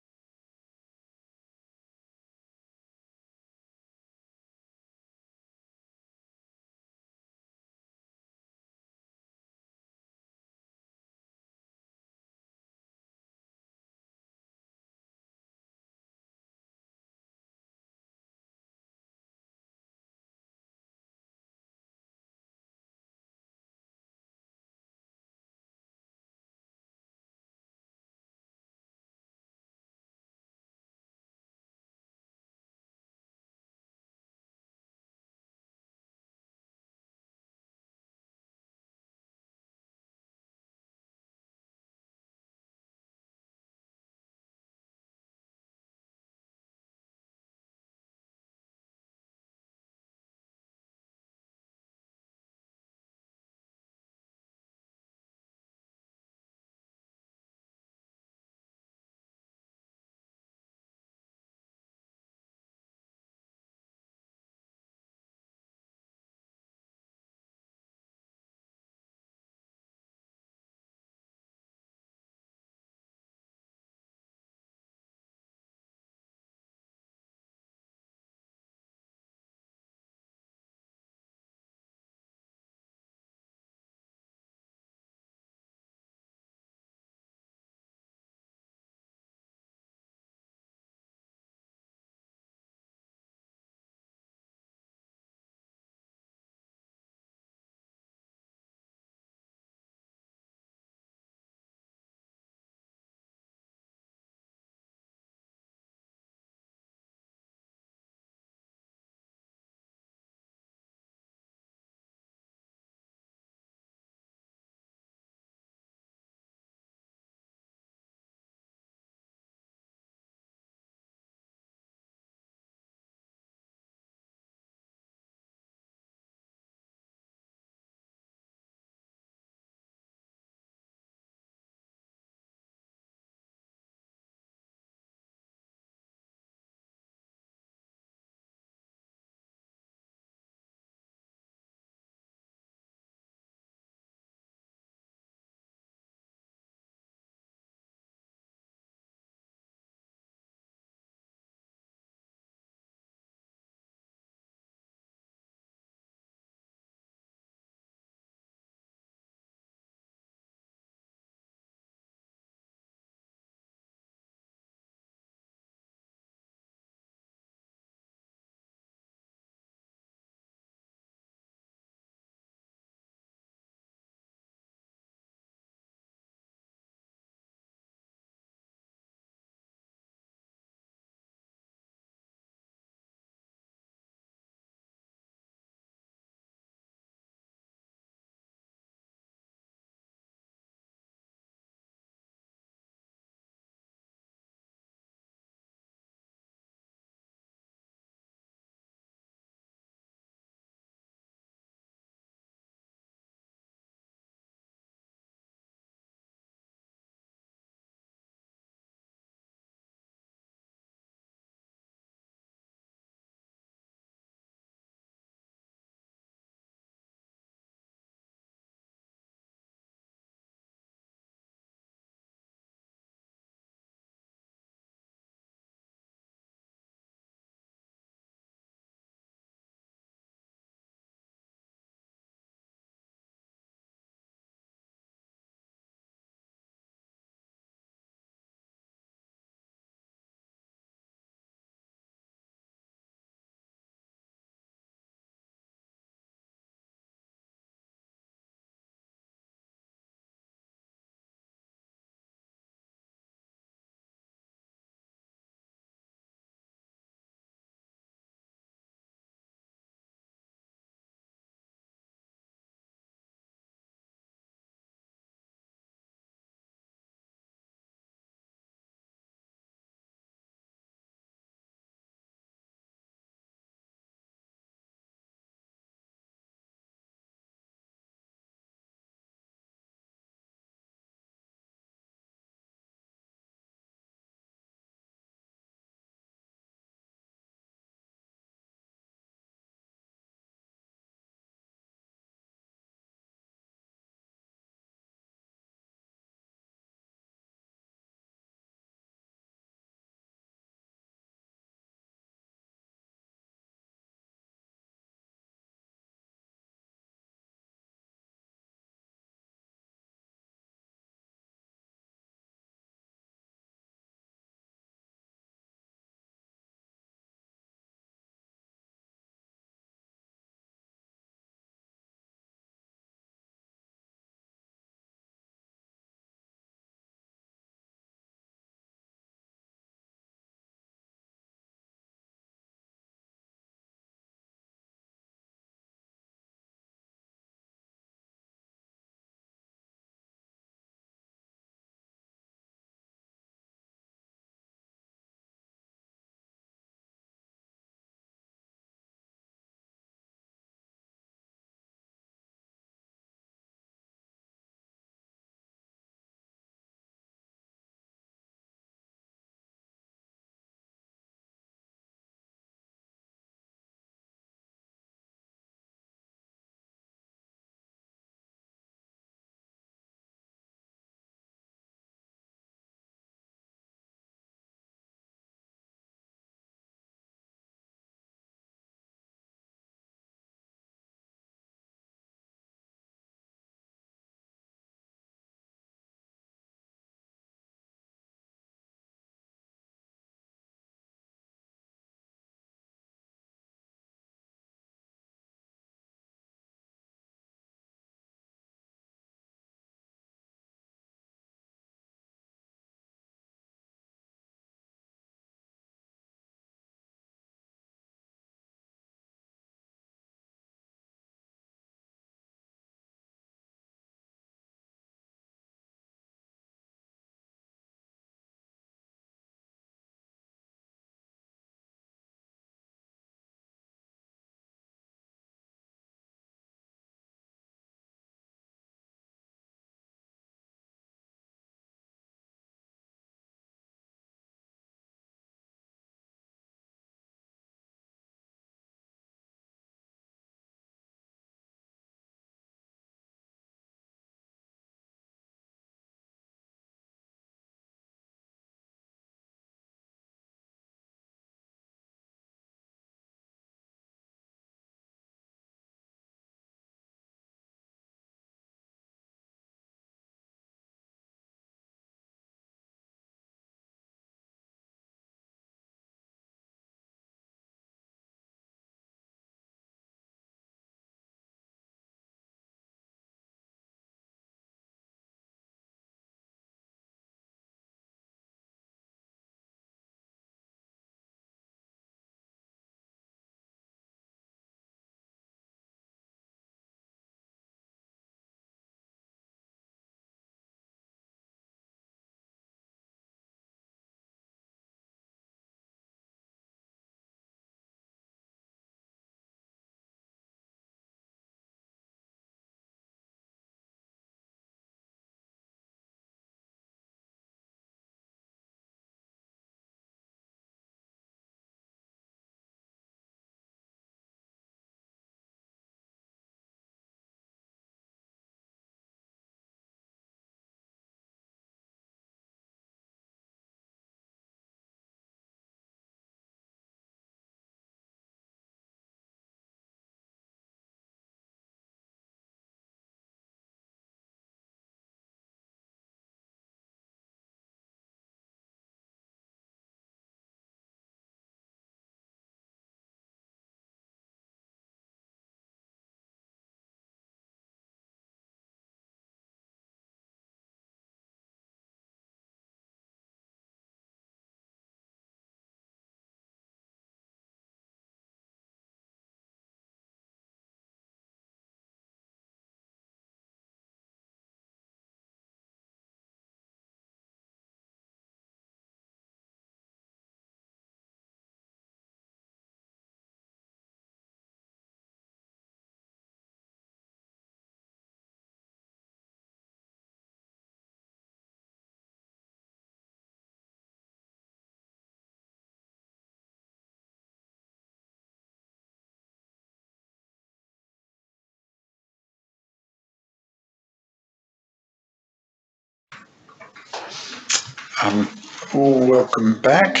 Welcome back.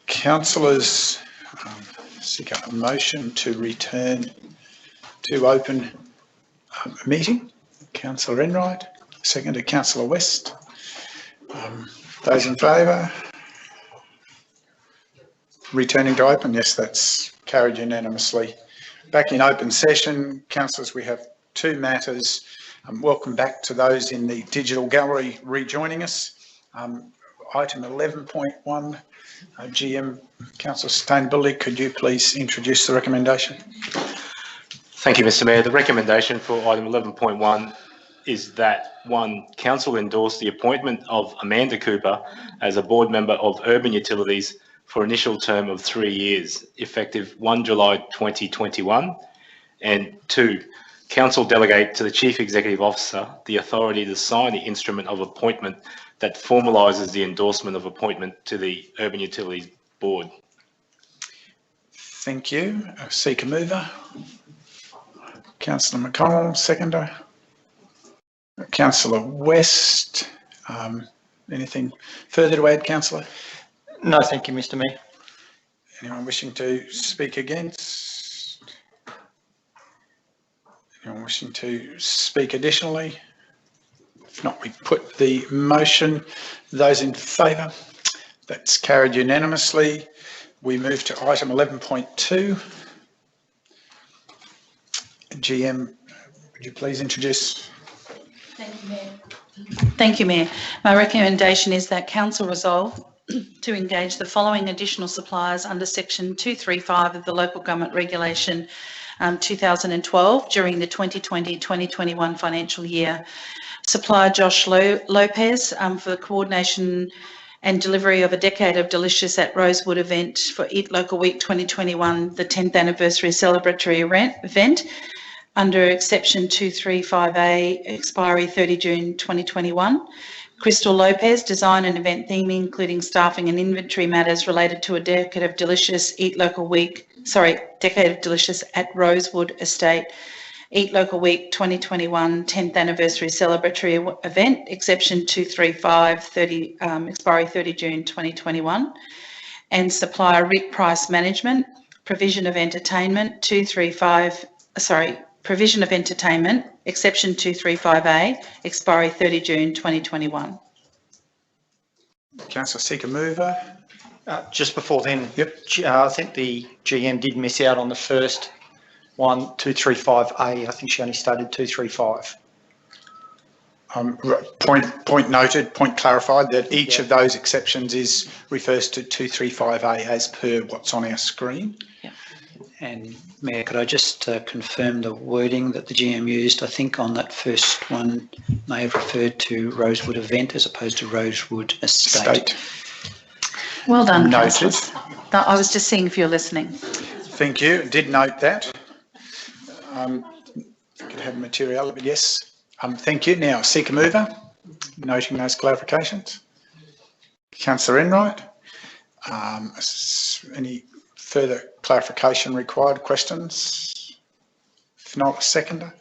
Councillors, seek a motion to return to open meeting. Councillor Enright, seconded Councillor West. Those in favour? Returning to open, yes, that's carried unanimously. Back in open session, councillors, we have two matters. Welcome back to those in the digital gallery rejoining us. Item 11.1, GM Council Sustainability, could you please introduce the recommendation? Thank you, Mr. Mayor. The recommendation for item 11.1 is that one, council endorse the appointment of Amanda Cooper as a board member of Urban Utilities for initial term of 3 years, effective 1 July 2021. And two, council delegate to the Chief Executive Officer the authority to sign the instrument of appointment that formalises the endorsement of appointment to the Urban Utilities Board. Thank you. Seek a mover. Councillor McConnell, seconder. Councillor West. Anything further to add, Councillor? No, thank you, Mr. Mayor. Anyone wishing to speak against? Anyone wishing to speak additionally? If not, we put the motion. Those in favour? That's carried unanimously. We move to item 11.2. GM, would you please introduce? Thank you, Mayor. Thank you, Mayor. My recommendation is that council resolve to engage the following additional suppliers under section 235 of the Local Government Regulation 2012 during the 2020-2021 financial year. Supplier Josh Lopez for the coordination and delivery of a Decade of Delicious at Rosewood event for Eat Local Week 2021, the 10th anniversary celebratory event under exception 235A, expiry 30 June 2021. Crystal Lopez, design and event theming, including staffing and inventory matters related to a Decade of Delicious Decade of Delicious at Rosewood Estate, Eat Local Week 2021 10th anniversary celebratory event, exception 235, expiry 30 June 2021. And supplier Rick Price Management, provision of entertainment, provision of entertainment, exception 235A, expiry 30 June 2021. Councillor Seeker mover. Just before then, Yep. I think the GM did miss out on the first one, 235A. I think she only stated 235. Point noted, point clarified that each of those exceptions refers to 235A as per what's on our screen. Yeah. And Mayor, could I just confirm the wording that the GM used? I think on that first one may have referred to Rosewood event as opposed to Rosewood estate. Well done, Noted. Councillor. I was just seeing if you're listening. Thank you. Did note that. Could have materiality, but yes. Thank you. Now, seek a mover, noting those clarifications. Councillor Enright. Any further clarification required? Questions? If not, a seconder.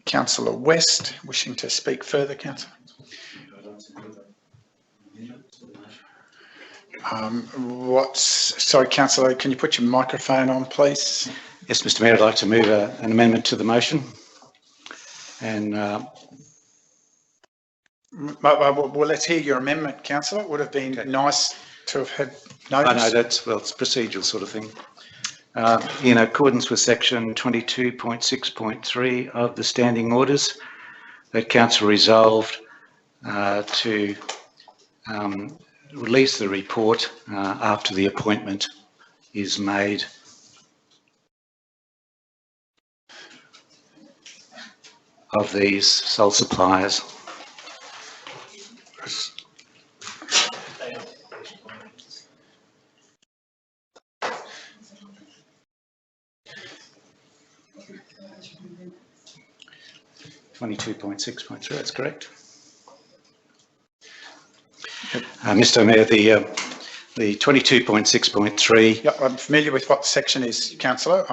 Councillor West, wishing to speak further, Councillor. Sorry, Councillor, can you put your microphone on, please? Yes, Mr. Mayor, I'd like to move an amendment to the motion. And well, let's hear your amendment, Councillor. It would have been nice to have had notice. I know it's procedural sort of thing. In accordance with section 22.6.3 of the standing orders, that council resolved to release the report after the appointment is made of these sole suppliers. (22.6.3), that's correct. Mr. Mayor, the 22.6.3. Yep, I'm familiar with what the section is, Councillor.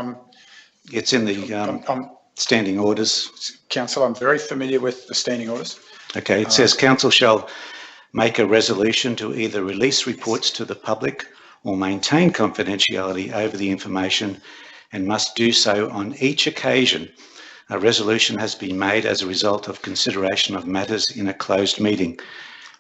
It's in the standing orders. Councillor, I'm very familiar with the standing orders. Okay, it says council shall make a resolution to either release reports to the public or maintain confidentiality over the information, and must do so on each occasion a resolution has been made as a result of consideration of matters in a closed meeting.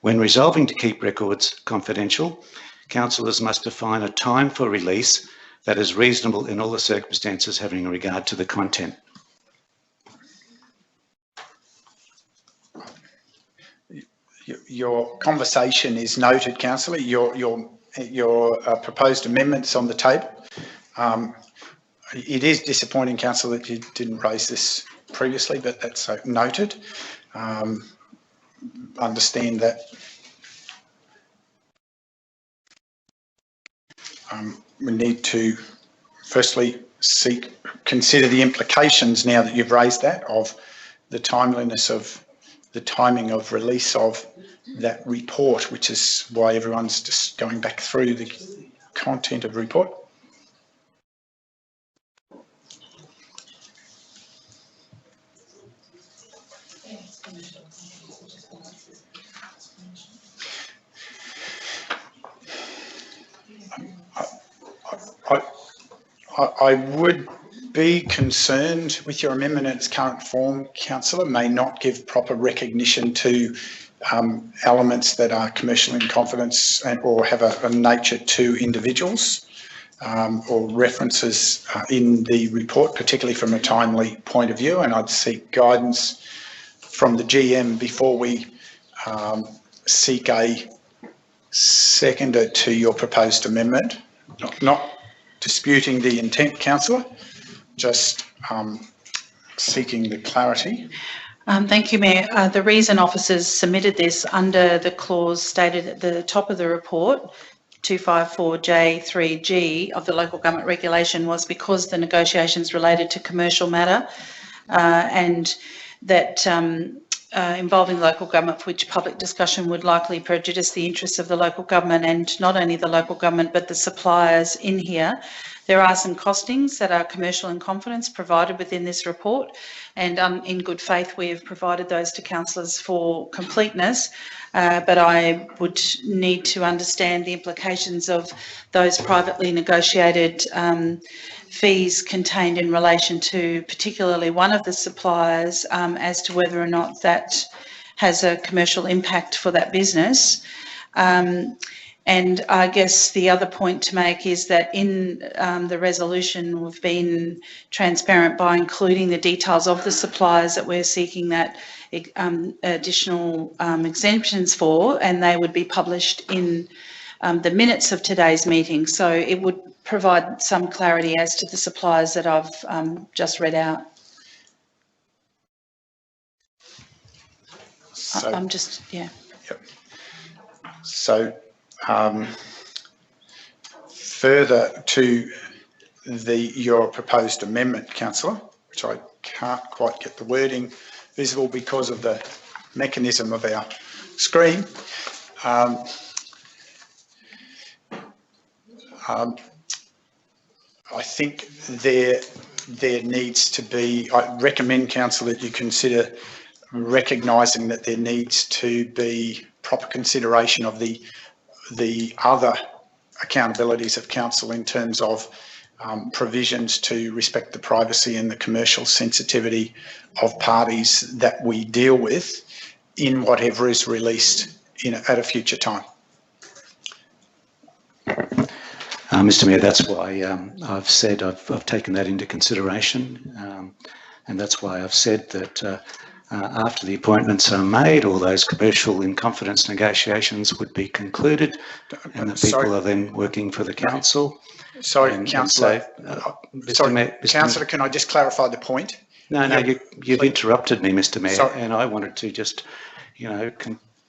When resolving to keep records confidential, councillors must define a time for release that is reasonable in all the circumstances having regard to the content. Your conversation is noted, councillor. Your proposed amendments on the table. It is disappointing, councillor, that you didn't raise this previously, but that's noted. Understand that we need to firstly consider the implications, now that you've raised that, of the timeliness of the timing of release of that report, which is why everyone's just going back through the content of the report. I would be concerned with your amendment in its current form, councillor, may not give proper recognition to elements that are commercial in confidence or have a nature to individuals, or references in the report, particularly from a timely point of view. And I'd seek guidance from the GM before we seek a seconder to your proposed amendment. Not disputing the intent, councillor, just seeking the clarity. Thank you, Mayor. The reason officers submitted this under the clause stated at the top of the report, 254J3G of the Local Government Regulation, was because the negotiations related to commercial matter and that involving local government, for which public discussion would likely prejudice the interests of the local government, and not only the local government but the suppliers in here. There are some costings that are commercial in confidence provided within this report, and in good faith we have provided those to councillors for completeness, but I would need to understand the implications of those privately negotiated fees contained in relation to particularly one of the suppliers, as to whether or not that has a commercial impact for that business. And I guess the other point to make is that in the resolution we've been transparent by including the details of the suppliers that we're seeking that additional exemptions for, and they would be published in the minutes of today's meeting. So it would provide some clarity as to the suppliers that I've just read out. So, I'm just, yeah. Yep. So further to your proposed amendment, councillor, which I can't quite get the wording visible because of the mechanism of our screen. I think there needs to be, I recommend, council, that you consider recognising that there needs to be proper consideration of the other accountabilities of council in terms of provisions to respect the privacy and the commercial sensitivity of parties that we deal with in whatever is released at a future time. Mr. Mayor, that's why I've said I've taken that into consideration, and that's why I've said that after the appointments are made, all those commercial in confidence negotiations would be concluded, and the people are then working for the council. Sorry, councillor. Councillor, can I just clarify the point? No, you've interrupted me, Mr. Mayor, sorry. And I wanted to just,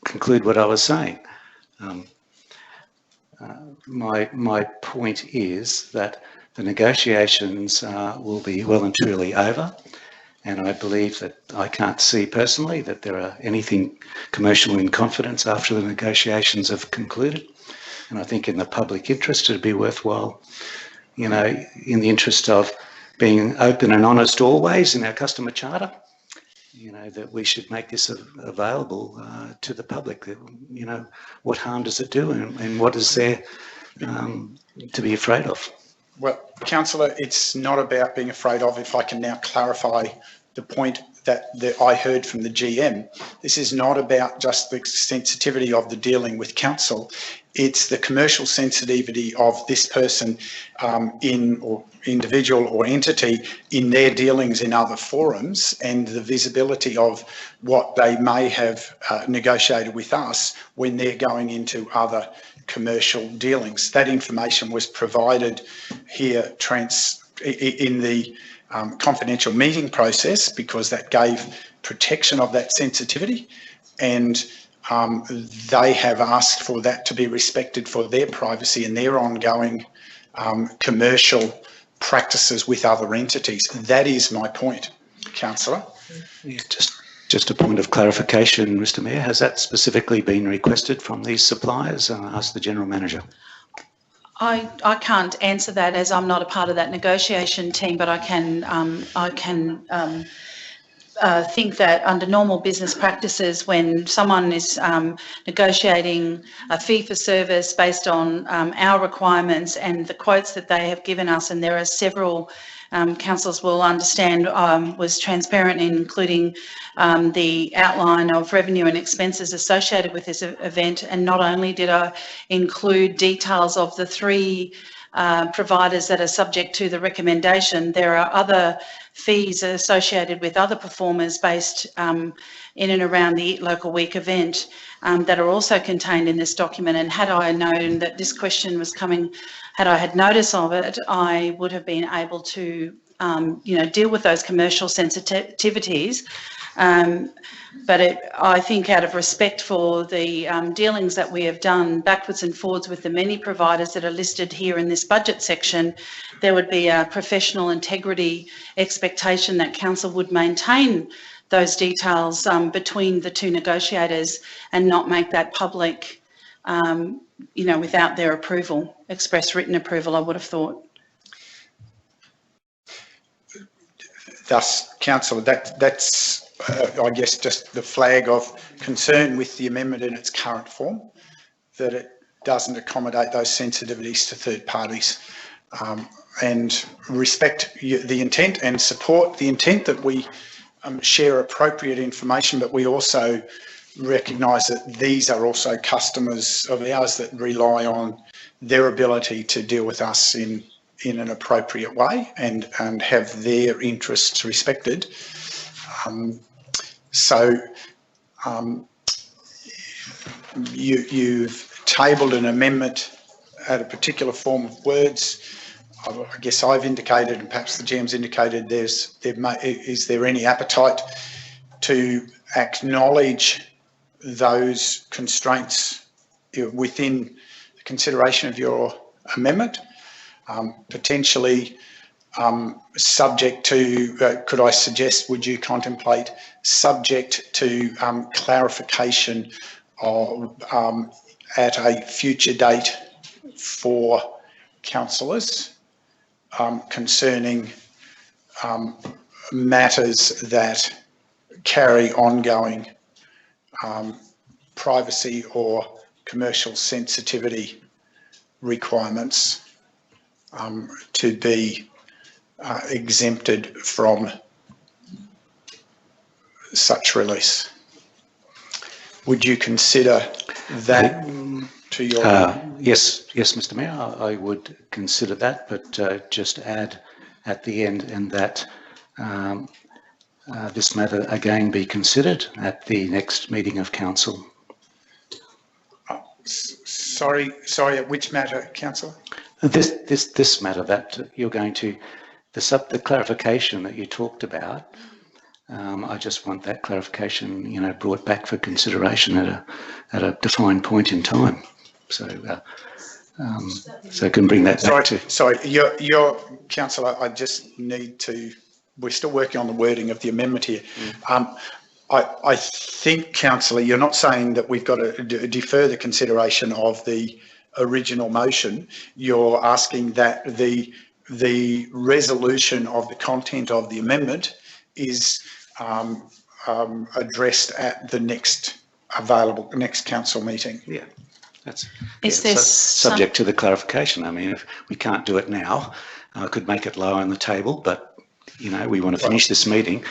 conclude what I was saying. My point is that the negotiations will be well and truly over, and I believe that I can't see personally that there are anything commercial in confidence after the negotiations have concluded. And I think in the public interest it'd be worthwhile, in the interest of being open and honest always in our customer charter, you know, that we should make this available to the public. That, you know, what harm does it do, and what is there to be afraid of? Well, Councillor, it's not about being afraid of. If I can now clarify the point that I heard from the GM, this is not about just the sensitivity of the dealing with council. It's the commercial sensitivity of this person or individual or entity in their dealings in other forums, and the visibility of what they may have negotiated with us when they're going into other commercial dealings. That information was provided here in the confidential meeting process, because that gave protection of that sensitivity, and they have asked for that to be respected for their privacy and their ongoing commercial practices with other entities. That is my point, Councillor. Yeah, just a point of clarification, Mr. Mayor. Has that specifically been requested from these suppliers? Ask the General Manager. I can't answer that, as I'm not a part of that negotiation team, but I can think that under normal business practices, when someone is negotiating a fee for service based on our requirements and the quotes that they have given us, and there are several, councillors will understand, was transparent, including the outline of revenue and expenses associated with this event. And not only did I include details of the 3 providers that are subject to the recommendation, there are other fees associated with other performers based in and around the Eat Local Week event that are also contained in this document. And had I known that this question was coming, had I had notice of it, I would have been able to, deal with those commercial sensitivities. But I think out of respect for the dealings that we have done backwards and forwards with the many providers that are listed here in this budget section, there would be a professional integrity expectation that council would maintain those details between the 2 negotiators and not make that public, without their approval, express written approval, I would have thought. Thus, Councillor, that's I guess just the flag of concern with the amendment in its current form, that it doesn't accommodate those sensitivities to third parties, and respect the intent and support the intent that we share appropriate information, but we also recognise that these are also customers of ours that rely on their ability to deal with us in an appropriate way and have their interests respected. You've tabled an amendment at a particular form of words. I guess I've indicated, and perhaps the GM's indicated, is there any appetite to acknowledge those constraints within the consideration of your amendment? Potentially subject to, could I suggest, would you contemplate subject to clarification of, at a future date for councillors concerning matters that carry ongoing privacy or commercial sensitivity requirements to be exempted from such release? Would you consider that to your... Yes, Mr. Mayor, I would consider that, but just add at the end, and that this matter again be considered at the next meeting of council. Sorry, at which matter, councillor? This matter that you're going to, the clarification that you talked about, I just want that clarification, brought back for consideration at a defined point in time. So I can bring that back to... Sorry, your councillor, I just need to... We're still working on the wording of the amendment here. I think, councillor, you're not saying that we've got to defer the consideration of the original motion. You're asking that the resolution of the content of the amendment is addressed at the next council meeting. Yeah, that's Is there subject to the clarification. I mean, if we can't do it now, I could make it lower on the table, but you know, we want to finish this meeting.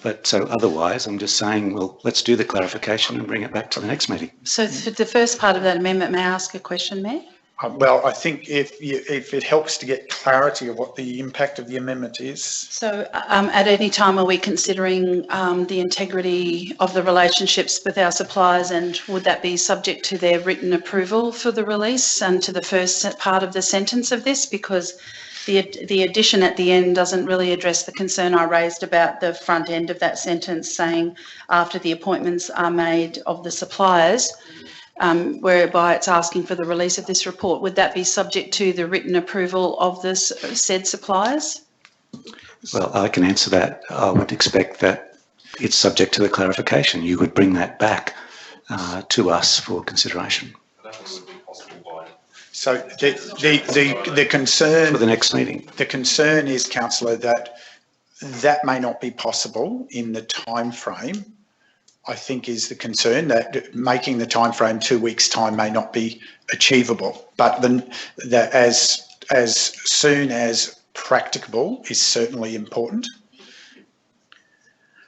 But so otherwise, I'm just saying, well, let's do the clarification and bring it back to the next meeting. So for the first part of that amendment, may I ask a question, Mayor? Well, I think if it helps to get clarity of what the impact of the amendment is. So at any time are we considering the integrity of the relationships with our suppliers, and would that be subject to their written approval for the release and to the first part of the sentence of this? Because the addition at the end doesn't really address the concern I raised about the front end of that sentence saying after the appointments are made of the suppliers, whereby it's asking for the release of this report. Would that be subject to the written approval of the said suppliers? Well, I can answer that. I would expect that it's subject to the clarification. You would bring that to us for consideration. So the concern for the next meeting. The concern is, Councillor, that may not be possible in the time frame. I think is the concern that making the time frame 2 weeks' time may not be achievable. But that as soon as practicable is certainly important.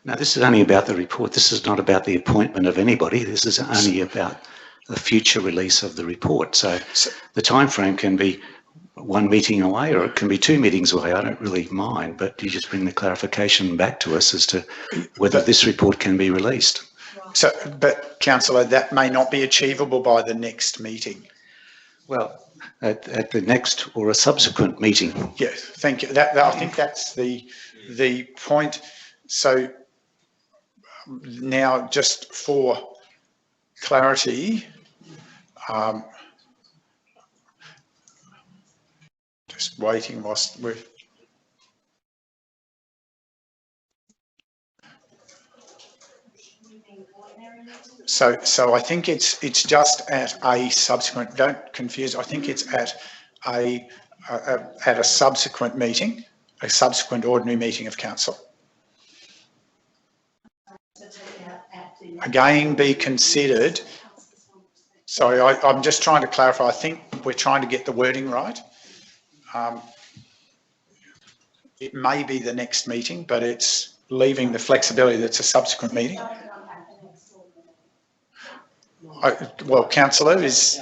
Now, this is only about the report. This is not about the appointment of anybody. This is only about the future release of the report. So the time frame can be 1 meeting away, or it can be 2 meetings away. I don't really mind, but you just bring the clarification back to us as to whether this report can be released. So, but Councillor, that may not be achievable by the next meeting. Well, at the next or a subsequent meeting. Yes, thank you. I think that's the point. So now, just for clarity, just waiting whilst we're. So I think it's just at a subsequent. Don't confuse. I think it's at a subsequent meeting, a subsequent ordinary meeting of council. Again, be considered. Sorry, I'm just trying to clarify. I think we're trying to get the wording right. It may be the next meeting, but it's leaving the flexibility that's a subsequent meeting. Well, councillor is.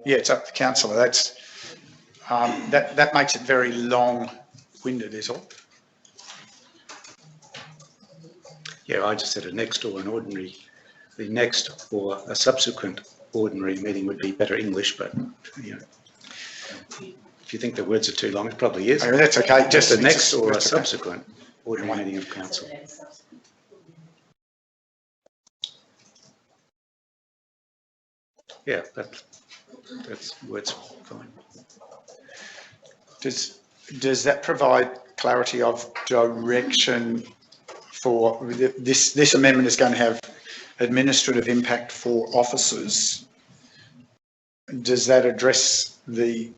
Yeah, it's up to councillor. That's that makes it very long-winded, is all. Yeah, I just said a next or an ordinary. The next or a subsequent ordinary meeting would be better English, but you know, if you think the words are too long, it probably is. Oh, that's okay. Just the next or a subsequent ordinary meeting of council. Yeah, that's words fine. Does that provide clarity of direction for this amendment is going to have administrative impact for officers? Does that address the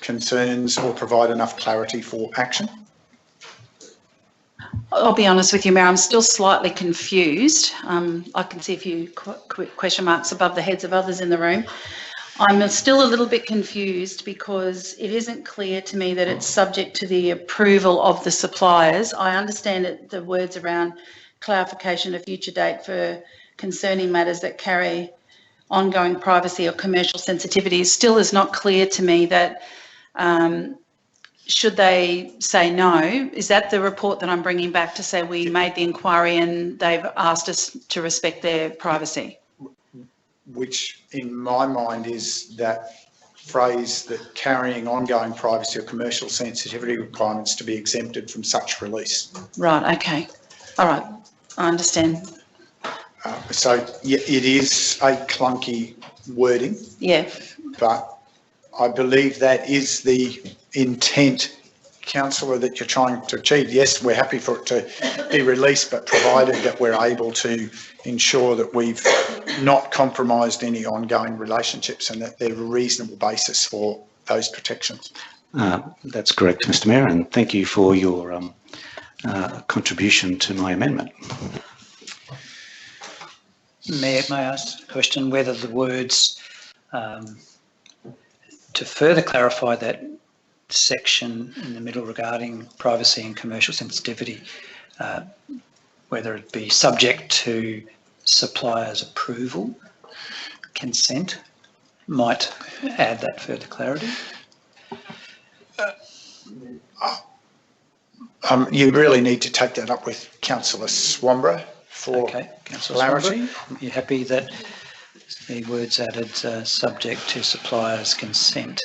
concerns or provide enough clarity for action? I'll be honest with you, Mayor, I'm still slightly confused. I can see a few question marks above the heads of others in the room. I'm still a little bit confused because it isn't clear to me that it's subject to the approval of the suppliers. I understand that the words around clarification of future date for concerning matters that carry ongoing privacy or commercial sensitivities still is not clear to me that should they say no, is that the report that I'm bringing back to say we made the inquiry and they've asked us to respect their privacy? Which in my mind is that phrase that carrying ongoing privacy or commercial sensitivity requirements to be exempted from such release. Right, okay. All right, I understand. So yeah, it is a clunky wording. Yeah. But I believe that is the intent, councillor, that you're trying to achieve. Yes, we're happy for it to be released, but provided that we're able to ensure that we've not compromised any ongoing relationships and that there's a reasonable basis for those protections. That's correct, Mr. Mayor, and thank you for your contribution to my amendment. Mayor, may I ask a question whether the words to further clarify that section in the middle regarding privacy and commercial sensitivity, whether it be subject to supplier's approval, consent, might add that further clarity? You really need to take that up with Councillor Swamborough for clarity. Are you happy that the words added subject to supplier's consent?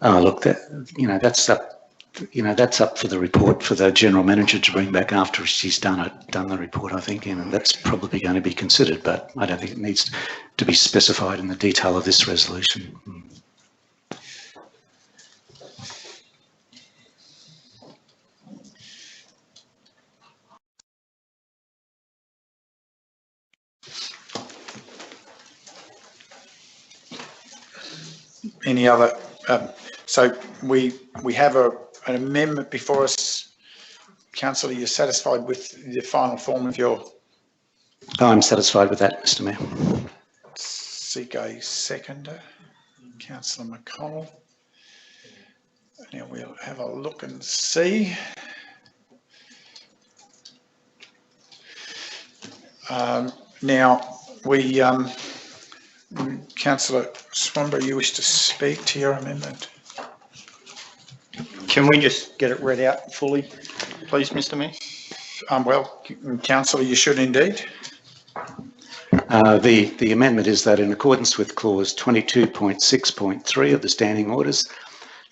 Oh, look, that's up for the report for the General Manager to bring back after she's done the report, I think, and that's probably going to be considered, but I don't think it needs to be specified in the detail of this resolution. Any other? So we have an amendment before us. Councillor, you're satisfied with the final form of your? I'm satisfied with that, Mr. Mayor. Seek a seconder. Councillor McConnell. Now we'll have a look and see. Now we, Councillor Swamborough, you wish to speak to your amendment? Can we just get it read out fully, please, Mr. Mayor? Well, Councillor, you should indeed. The amendment is that in accordance with clause 22.6.3 of the standing orders,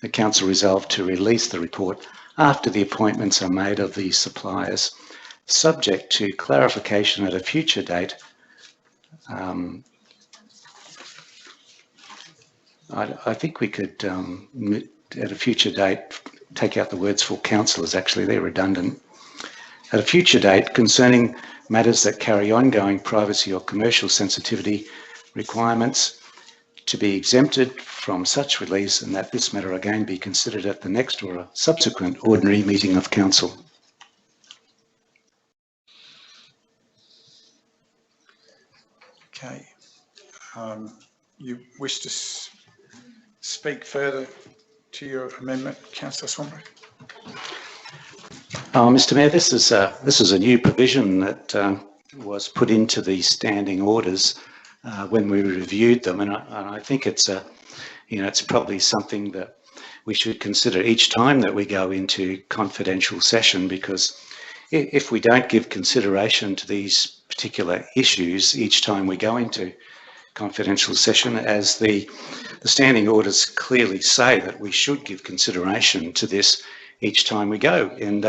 the council resolved to release the report after the appointments are made of the suppliers, subject to clarification at a future date. I think we could, at a future date, take out the words for councillors, actually, they're redundant. At a future date, concerning matters that carry ongoing privacy or commercial sensitivity requirements, to be exempted from such release, and that this matter again be considered at the next or a subsequent ordinary meeting of council. Okay. You wish to speak further to your amendment, Councillor Swamborough? Mr. Mayor, this is a new provision that was put into the standing orders when we reviewed them, and I think it's it's probably something that we should consider each time that we go into confidential session, because if we don't give consideration to these particular issues each time we go into confidential session, as the standing orders clearly say that we should give consideration to this each time we go. And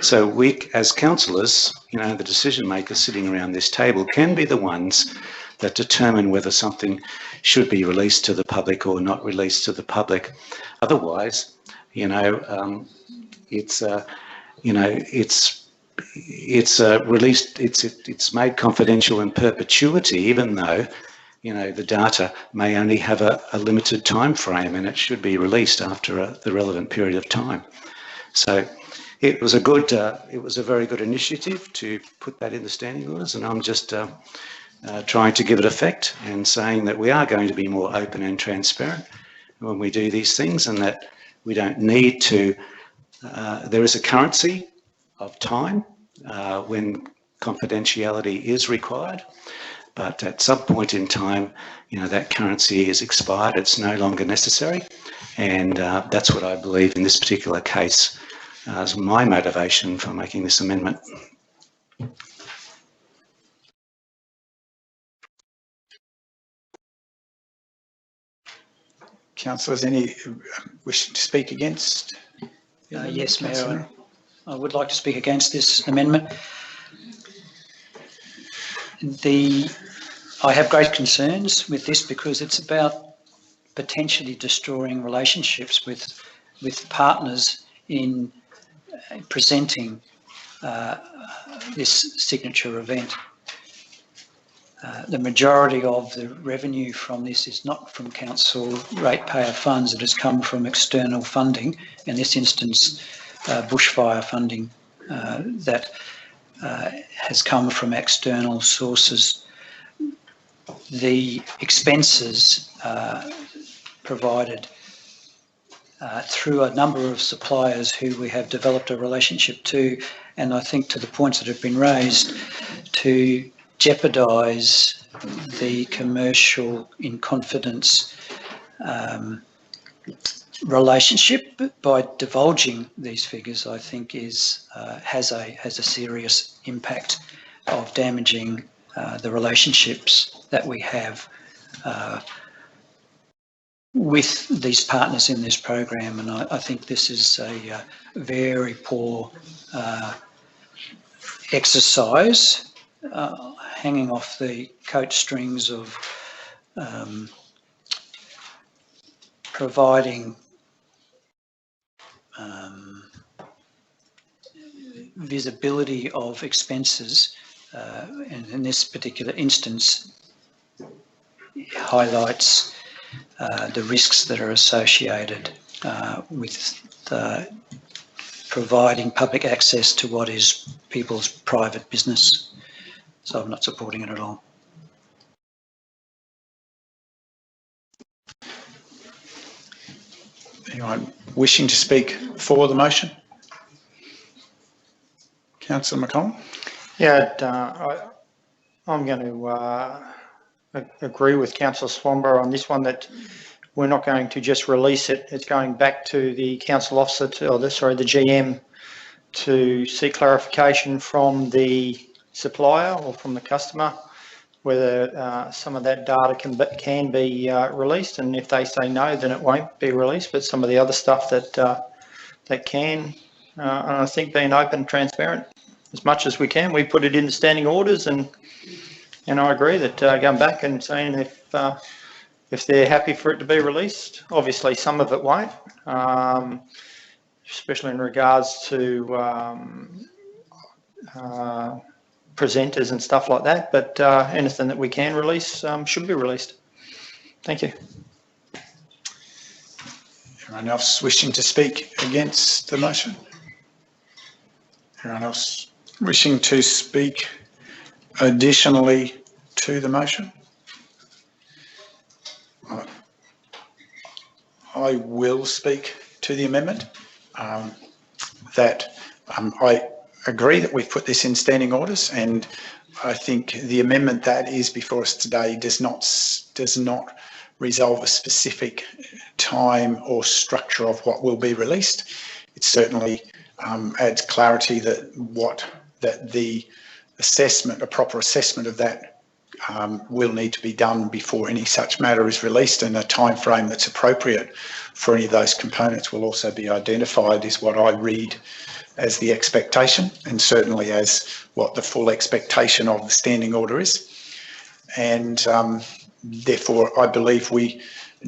so we, as councillors, the decision makers sitting around this table, can be the ones that determine whether something should be released to the public or not released to the public. Otherwise, it's released, it's made confidential in perpetuity, even though the data may only have a limited time frame, and it should be released after the relevant period of time. So it was a very good initiative to put that in the standing orders, and I'm just trying to give it effect and saying that we are going to be more open and transparent when we do these things, and that we don't need to, there is a currency of time when confidentiality is required, but at some point in time, that currency is expired, it's no longer necessary, and that's what I believe in this particular case as my motivation for making this amendment. Councillors, any wish to speak against? Yes, Mayor, I would like to speak against this amendment. I have great concerns with this because it's about potentially destroying relationships with partners in presenting this signature event. The majority of the revenue from this is not from council ratepayer funds. It has come from external funding, in this instance bushfire funding that has come from external sources. The expenses provided through a number of suppliers who we have developed a relationship to, and I think to the points that have been raised, to jeopardise the commercial in confidence relationship by divulging these figures, I think has a serious impact of damaging the relationships that we have with these partners in this program, and I think this is a very poor exercise, hanging off the coat strings of providing visibility of expenses, and in this particular instance highlights the risks that are associated with providing public access to what is people's private business. So I'm not supporting it at all. Anyone wishing to speak for the motion? Councillor McConnell? Yeah, I'm going to agree with Councillor Swanborough on this one, that we're not going to just release it. It's going back to the council officer, the GM, to seek clarification from the supplier or from the customer whether some of that data can be released, and if they say no, then it won't be released. But some of the other stuff that can, and I think being open and transparent as much as we can. We put it in the standing orders, and I agree that going back and saying if they're happy for it to be released, obviously some of it won't, especially in regards to presenters and stuff like that. But anything that we can release should be released. Thank you. Anyone else wishing to speak against the motion? Anyone else wishing to speak additionally to the motion? I will speak to the amendment. I agree that we've put this in standing orders, and I think the amendment that is before us today does not resolve a specific time or structure of what will be released. It certainly adds clarity that the assessment, a proper assessment of that will need to be done before any such matter is released, and a time frame that's appropriate for any of those components will also be identified, is what I read as the expectation, and certainly as what the full expectation of the standing order is. And therefore, I believe we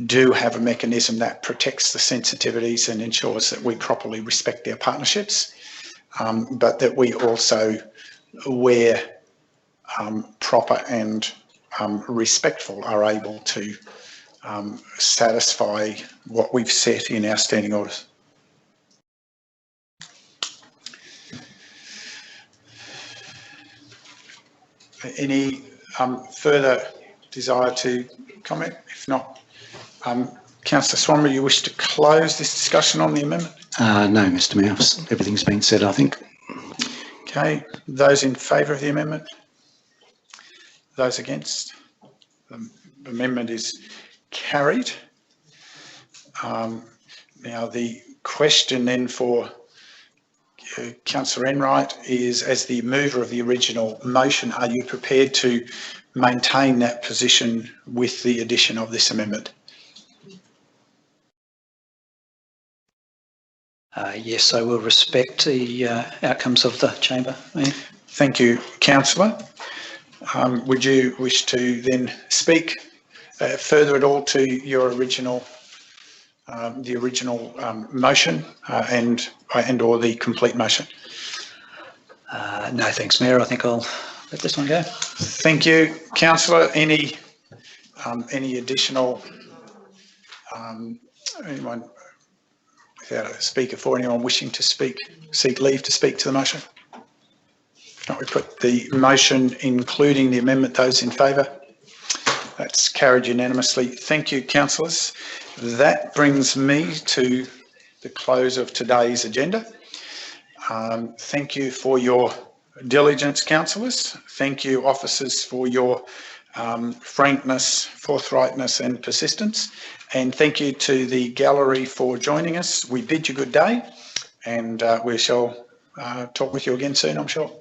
do have a mechanism that protects the sensitivities and ensures that we properly respect their partnerships, but that we also, where proper and respectful, are able to satisfy what we've set in our standing orders. Any further desire to comment? If not, Councillor Swanborough, you wish to close this discussion on the amendment? No, Mr Mayor, everything's been said, I think. Okay, those in favour of the amendment? Those against? The amendment is carried. Now the question then for Councillor Enright is, as the mover of the original motion, are you prepared to maintain that position with the addition of this amendment? Yes, I will respect the outcomes of the chamber. Thank you, Councillor. Would you wish to then speak further at all to your original, the original motion and or the complete motion? No, thanks, Mayor. I think I'll let this one go. Thank you, Councillor. Any additional? Anyone without a speaker for anyone wishing to seek leave to speak to the motion? If not, we put the motion, including the amendment. Those in favour? That's carried unanimously. Thank you, councillors. That brings me to the close of today's agenda. Thank you for your diligence, councillors. Thank you, officers, for your frankness, forthrightness and persistence. And thank you to the gallery for joining us. We bid you good day, and we shall talk with you again soon, I'm sure.